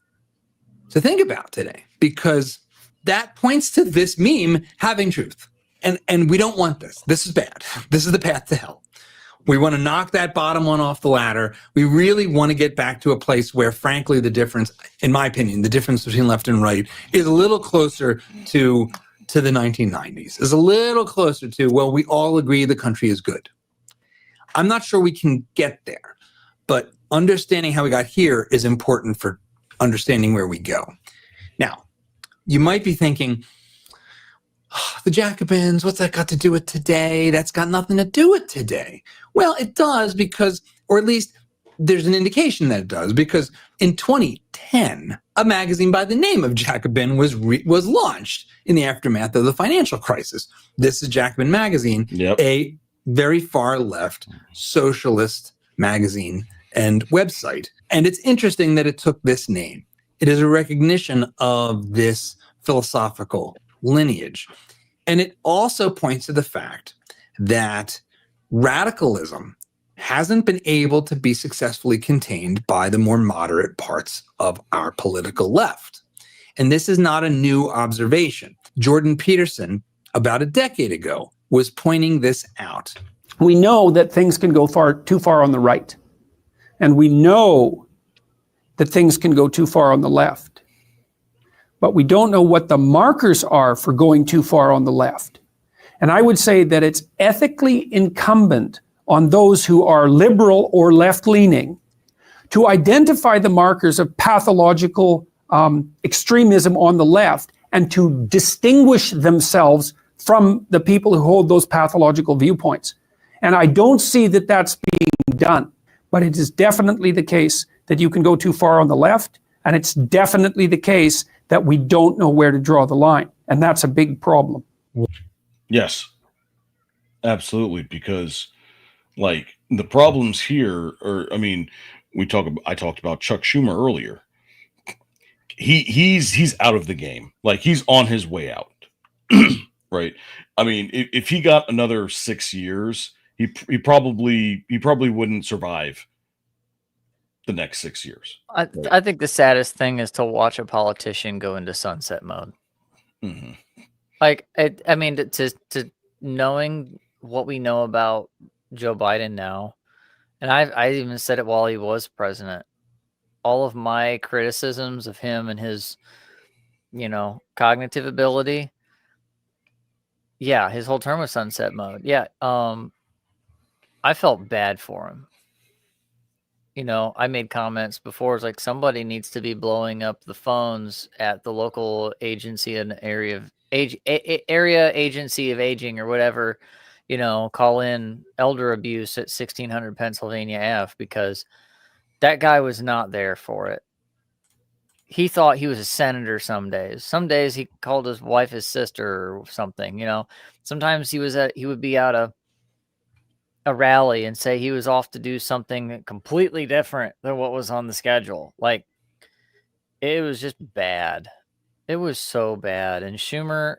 to think about today, because that points to this meme having truth. And we don't want this. This is bad. This is the path to hell. We want to knock that bottom one off the ladder. We really want to get back to a place where, frankly, the difference, in my opinion, the difference between left and right is a little closer to the 1990s, is a little closer to, well, we all agree the country is good. I'm not sure we can get there, but understanding how we got here is important for understanding where we go. Now, you might be thinking, oh, the Jacobins, what's that got to do with today? That's got nothing to do with today. Well, it does, because, or at least there's an indication that it does, because in 2010, a magazine by the name of Jacobin was launched in the aftermath of the financial crisis. This is Jacobin Magazine, a very far left socialist magazine and website. And it's interesting that it took this name. It is a recognition of this philosophical lineage. And it also points to the fact that radicalism hasn't been able to be successfully contained by the more moderate parts of our political left. And this is not a new observation. Jordan Peterson, about a decade ago, was pointing this out. We know that things can go too far on the right. And we know that things can go too far on the left. But we don't know what the markers are for going too far on the left. And I would say that it's ethically incumbent on those who are liberal or left-leaning to identify the markers of pathological extremism on the left and to distinguish themselves from the people who hold those pathological viewpoints. And I don't see that that's being done. But it is definitely the case that you can go too far on the left, and it's definitely the case that we don't know where to draw the line. And that's a big problem. Yes, absolutely. Because, like, the problems here are, I mean, I talked about Chuck Schumer earlier. He's out of the game. Like, he's on his way out. Right? I mean, if he got another 6 years, he probably wouldn't survive the next 6 years. I think the saddest thing is to watch a politician go into sunset mode. Mm-hmm. Like, I mean, to knowing what we know about Joe Biden now, and I even said it while he was president, all of my criticisms of him and his, cognitive ability. Yeah, his whole term was sunset mode. Yeah, I felt bad for him. I made comments before. It's like, somebody needs to be blowing up the phones at the local agency and area agency of aging or whatever. Call in elder abuse at 1600 Pennsylvania Ave, because that guy was not there for it. He thought he was a senator some days. Some days he called his wife his sister or something. Sometimes he would be at a rally and say he was off to do something completely different than what was on the schedule. Like, it was just bad. It was so bad. And Schumer,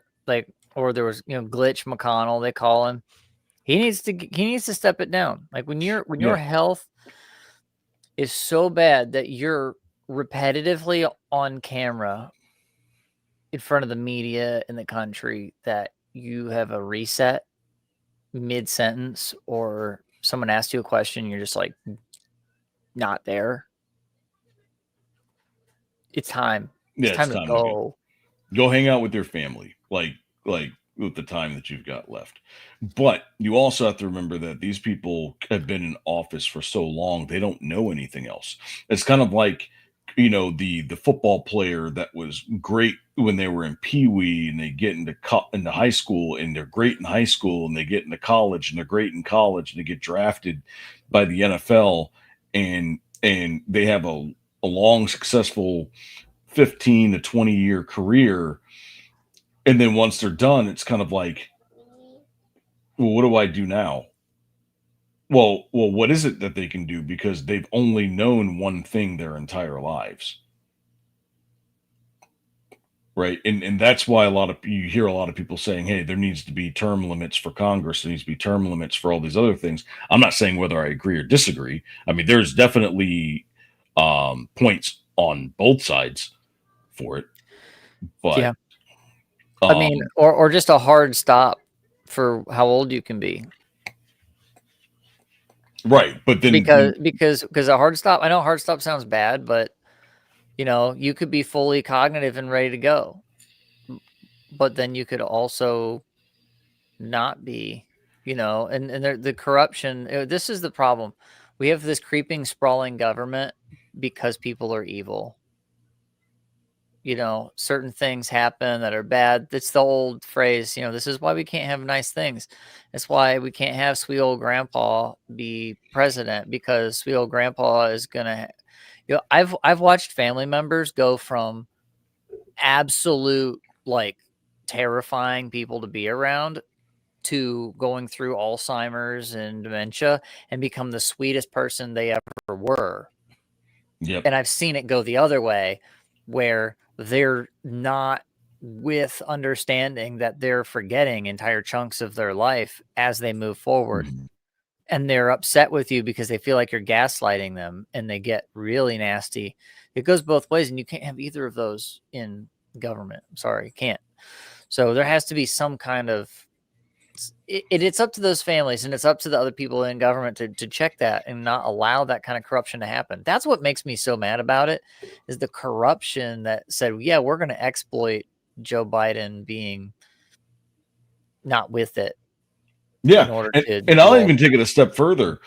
or there was, Glitch McConnell, they call him. He needs to step it down. Like, when your health is so bad that you're repetitively on camera in front of the media in the country, that you have a reset, mid sentence or someone asks you a question, you're just like not there. It's time. Yeah, It's time to go. Go hang out with your family, like with the time that you've got left. But you also have to remember that these people have been in office for so long, they don't know anything else. It's kind of like, the football player that was great when they were in Pee-wee and they get into high school and they're great in high school and they get into college and they're great in college and they get drafted by the NFL and they have a long, successful 15 to 20 year career. And then once they're done, it's kind of like, well, what do I do now? Well, what is it that they can do? Because they've only known one thing their entire lives. Right. And that's why you hear a lot of people saying, hey, there needs to be term limits for Congress. There needs to be term limits for all these other things. I'm not saying whether I agree or disagree. I mean, there's definitely points on both sides for it. But yeah. I mean, or just a hard stop for how old you can be. Right. But then because a hard stop, I know hard stop sounds bad, but you could be fully cognitive and ready to go. But then you could also not be, and the corruption, this is the problem. We have this creeping, sprawling government because people are evil. Certain things happen that are bad. It's the old phrase, this is why we can't have nice things. That's why we can't have sweet old grandpa be president, because sweet old grandpa is gonna, I've watched family members go from absolute terrifying people to be around to going through Alzheimer's and dementia and become the sweetest person they ever were. Yep. And I've seen it go the other way, where they're not with understanding that they're forgetting entire chunks of their life as they move forward. Mm-hmm. And they're upset with you because they feel like you're gaslighting them and they get really nasty. It goes both ways, and you can't have either of those in government. I'm sorry, you can't. So there has to be some kind of, it's up to those families and it's up to the other people in government to check that and not allow that kind of corruption to happen. That's what makes me so mad about it, is the corruption that said, yeah, we're going to exploit Joe Biden being not with it. Yeah. And I'll even take it a step further.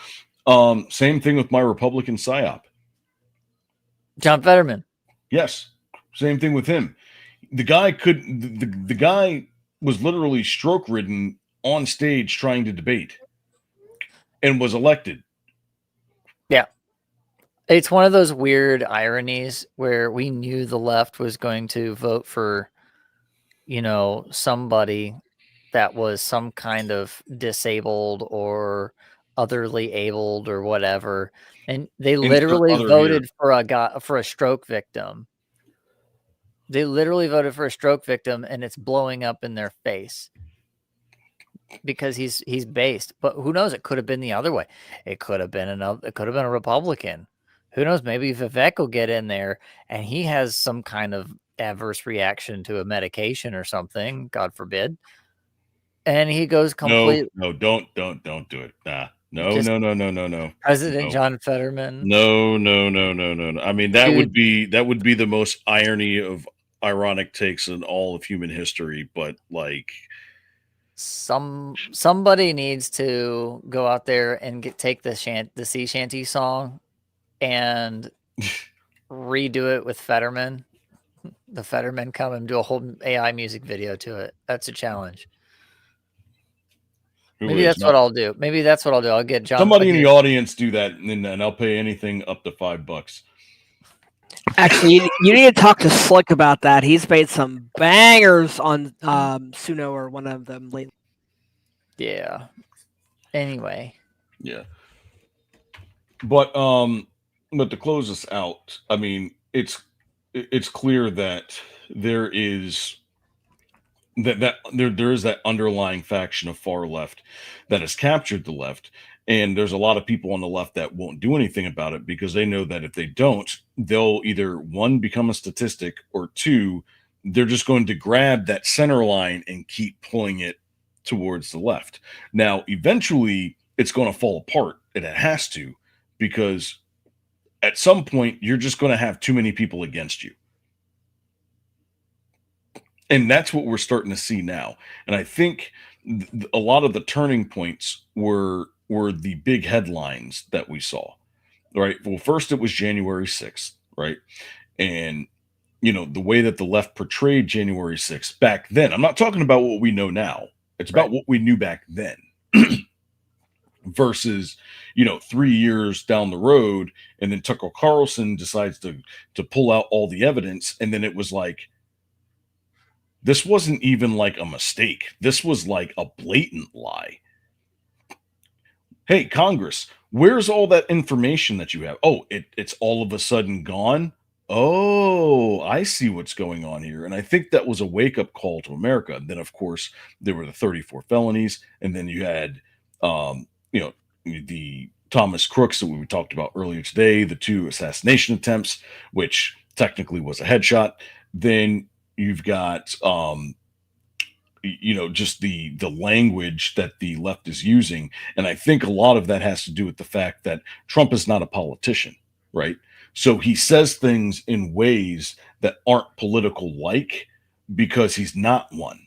Same thing with my Republican psyop. John Fetterman. Yes. Same thing with him. The guy the guy was literally stroke ridden on stage trying to debate and was elected. Yeah. It's one of those weird ironies where we knew the left was going to vote for, somebody that was some kind of disabled or otherly abled or whatever. And they literally voted for a stroke victim. They literally voted for a stroke victim, and it's blowing up in their face because he's based. But who knows? It could have been the other way. It could have been a Republican. Who knows? Maybe Vivek will get in there and he has some kind of adverse reaction to a medication or something, God forbid. And he goes completely. No, don't do it. Nah. No. President John Fetterman. No. I mean, that would be the most ironic takes in all of human history, but somebody needs to go out there and take the sea shanty song and redo it with Fetterman. The Fetterman come and do a whole AI music video to it. That's a challenge. Maybe that's what I'll do. I'll get John. Somebody in the audience do that, and I'll pay anything up to $5. Actually, you need to talk to Slick about that. He's made some bangers on Suno or one of them lately. Yeah. Anyway. Yeah. But to close this out, I mean, it's clear that there is there is that underlying faction of far left that has captured the left. And there's a lot of people on the left that won't do anything about it because they know that if they don't, they'll either one, become a statistic, or two, they're just going to grab that center line and keep pulling it towards the left. Now, eventually, it's going to fall apart, and it has to, because at some point, you're just going to have too many people against you. And that's what we're starting to see now. And I think a lot of the turning points were the big headlines that we saw, right? Well, first it was January 6th, right? And, you know, the way that the left portrayed January 6th back then, I'm not talking about what we know now. It's about what we knew back then versus, you know, 3 years down the road. And then Tucker Carlson decides to pull out all the evidence. And then it was like, this wasn't even like a mistake. This was like a blatant lie. Hey, Congress, where's all that information that you have? Oh, it's all of a sudden gone. Oh, I see what's going on here. And I think that was a wake-up call to America. And then, of course, there were the 34 felonies. And then you had, you know, the Thomas Crooks that we talked about earlier today, the 2 assassination attempts, which technically was a headshot. Then you've got, you know, just the language that the left is using. And I think a lot of that has to do with the fact that Trump is not a politician, right? So he says things in ways that aren't political like because he's not one.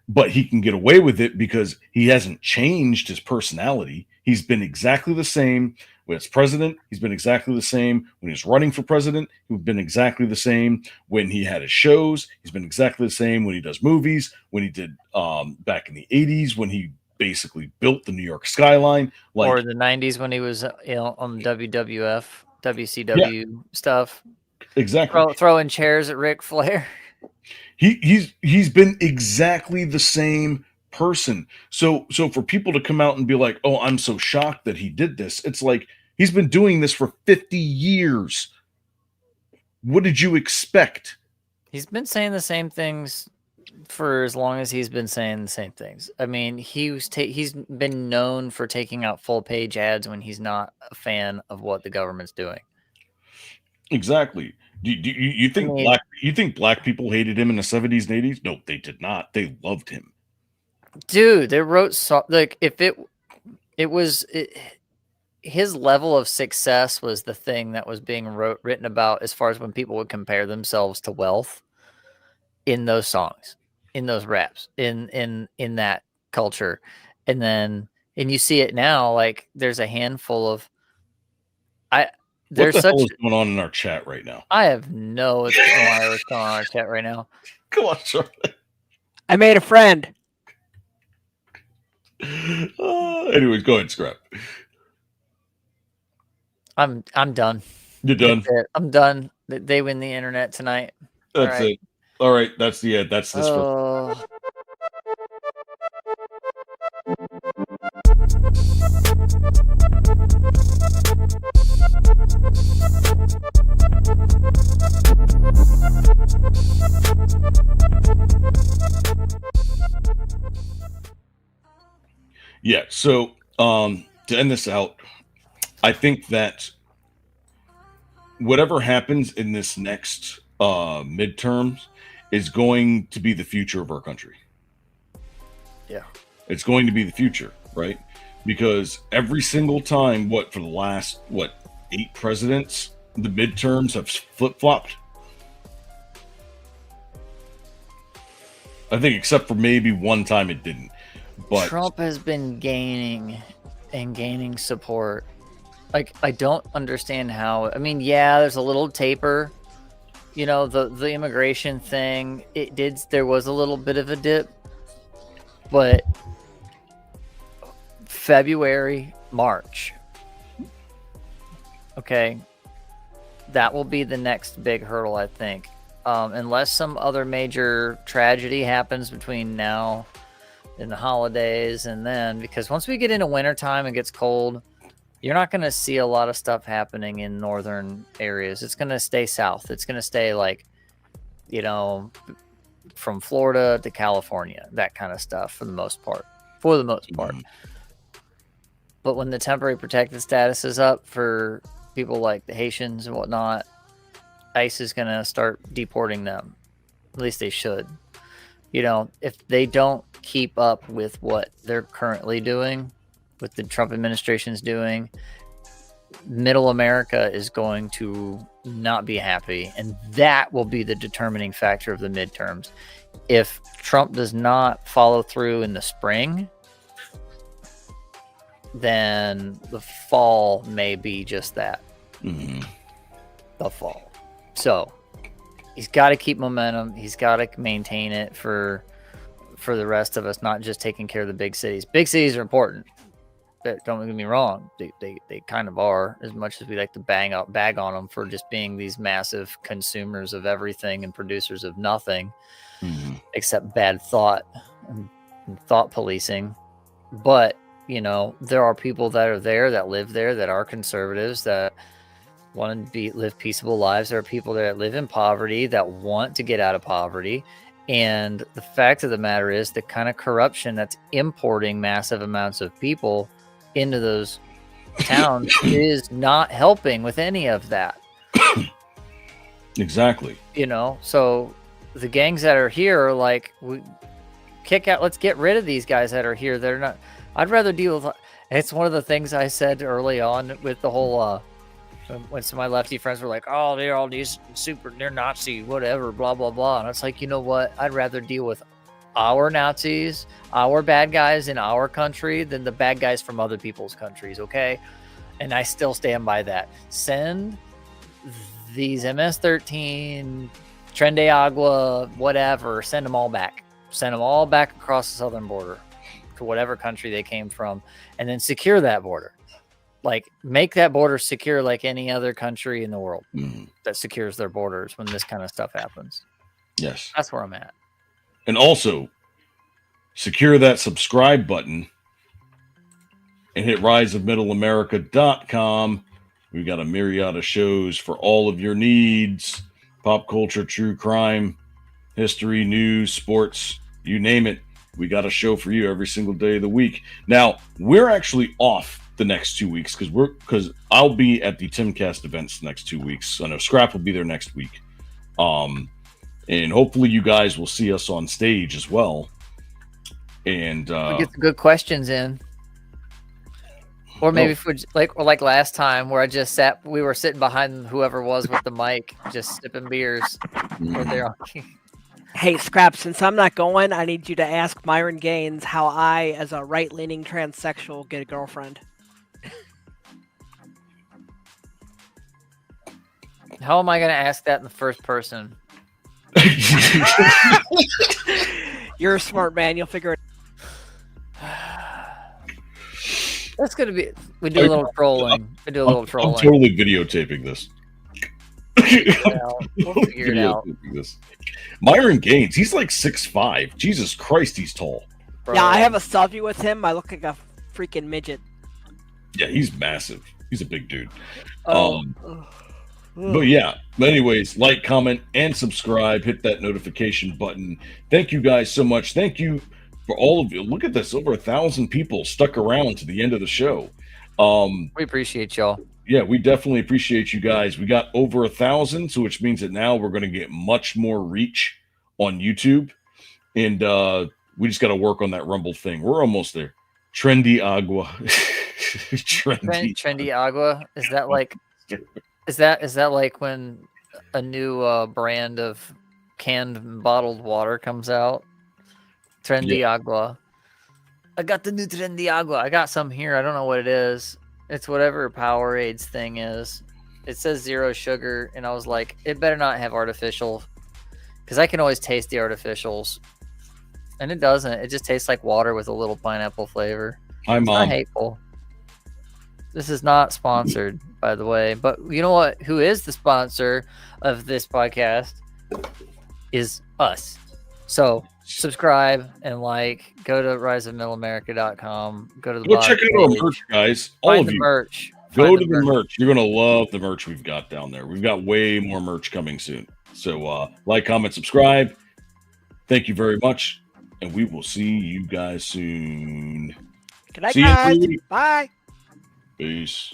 But he can get away with it because he hasn't changed his personality. He's been exactly the same when it's president. He's been exactly the same when he's running for president. He's been exactly the same when he had his shows. He's been exactly the same when he does movies, when he did back in the 80s, when he basically built the New York skyline. Like, or the 90s when he was, you know, on WWF, WCW stuff. Exactly. Throwing chairs at Ric Flair. He's been exactly the same person. So for people to come out and be like, "Oh, I'm so shocked that he did this," it's like he's been doing this for 50 years. What did you expect? He's been saying the same things for as long as he's been saying the same things. I mean, he's been known for taking out full page ads when he's not a fan of what the government's doing. Exactly. Do you think black people hated him in the 70s and 80s? No, they did not. They loved him. Dude, they wrote like if his level of success was the thing that was being written about as far as when people would compare themselves to wealth in those songs, in those raps, in that culture. And you see it now, like there's a handful of What the hell is going on in our chat right now? I have no idea what's going on in our chat right now. Come on, Charlie. I made a friend. Anyways, go ahead, Scrap. I'm done. You're done? I'm done. They win the internet tonight. That's it. All right. That's this. Yeah. So to end this out, I think that whatever happens in this next midterms is going to be the future of our country. Yeah. It's going to be the future, right? Because every single time, for the last 8 presidents, the midterms have flip-flopped. I think except for maybe one time it didn't. But Trump has been gaining support. Like, I don't understand how. I mean, yeah, there's a little taper. You know, the immigration thing, there was a little bit of a dip. But February, March. Okay. That will be the next big hurdle, I think. Unless some other major tragedy happens between now and the holidays, and then, because once we get into wintertime and gets cold, you're not going to see a lot of stuff happening in northern areas. It's going to stay south. It's going to stay like, you know, from Florida to California, that kind of stuff for the most part. But when the temporary protected status is up for people like the Haitians and whatnot, ICE is going to start deporting them. At least they should. You know, if they don't keep up with what they're currently doing, what the Trump administration's doing, middle America is going to not be happy. And that will be the determining factor of the midterms. If Trump does not follow through in the spring, then the fall may be just that. The fall. So he's got to keep momentum. He's got to maintain it for the rest of us, not just taking care of the big cities. Big cities are important. Don't get me wrong. They kind of are, as much as we like to bag on them for just being these massive consumers of everything and producers of nothing, except bad thought and thought policing. But, you know, there are people that are there, that live there, that are conservatives, that want to live peaceable lives. There are people that live in poverty, that want to get out of poverty. And the fact of the matter is, the kind of corruption that's importing massive amounts of people into those towns is not helping with any of that. Exactly. You know, so the gangs that are here are like, let's get rid of these guys that are here. They're not, I'd rather deal with, it's one of the things I said early on with the whole, when some of my lefty friends were like, oh, they're all these they're Nazi, whatever, blah, blah, blah. And it's like, you know what? I'd rather deal with our Nazis, our bad guys in our country than the bad guys from other people's countries, okay? And I still stand by that. Send these MS-13, Tren de Agua, whatever, send them all back. Send them all back across the southern border to whatever country they came from, and then secure that border. Like, make that border secure like any other country in the world that secures their borders when this kind of stuff happens. Yes. That's where I'm at. And also, secure that subscribe button and hit riseofmiddleamerica.com. We've got a myriad of shows for all of your needs. Pop culture, true crime, history, news, sports, you name it. We got a show for you every single day of the week. Now, we're actually off the next 2 weeks because I'll be at the Timcast events the next 2 weeks. I know Scrap will be there next week. And hopefully you guys will see us on stage as well. And we get some good questions in. Or maybe if we like last time where we were sitting behind whoever was with the mic, just sipping beers. Hey, Scrap, since I'm not going, I need you to ask Myron Gaines how I, as a right-leaning transsexual, get a girlfriend. How am I going to ask that in the first person? You're a smart man. You'll figure it That's going to be... We do a little trolling. I'm totally videotaping this. We'll figure it out. Myron Gaines, he's like 6'5". Jesus Christ, he's tall. Bro. Yeah, I have a selfie with him. I look like a freaking midget. Yeah, he's massive. He's a big dude. But yeah, anyways, like, comment, and subscribe. Hit that notification button. Thank you guys so much. Thank you for all of you. Look at this. Over 1,000 people stuck around to the end of the show. We appreciate y'all. Yeah, we definitely appreciate you guys. We got over 1,000, so which means that now we're going to get much more reach on YouTube. And we just got to work on that Rumble thing. We're almost there. Trendy Agua. Trendy Agua? Is that like... Is that like when a new brand of canned and bottled water comes out? Trendy Agua. I got the new Trendy Agua. I got some here. I don't know what it is. It's whatever Powerades thing is. It says 0 sugar, and I was like, it better not have artificial, because I can always taste the artificials, and it doesn't. It just tastes like water with a little pineapple flavor. Hi, It's Mom. not hateful. This is not sponsored, by the way. But you know what? Who is the sponsor of this podcast is us. So subscribe and like. Go to riseofmiddleamerica.com. Go to the Go check out our merch, guys. All of you. Merch. Go to the merch. You're going to love the merch we've got down there. We've got way more merch coming soon. So like, comment, subscribe. Thank you very much. And we will see you guys soon. Good night, See you guys. next week. Bye. Peace.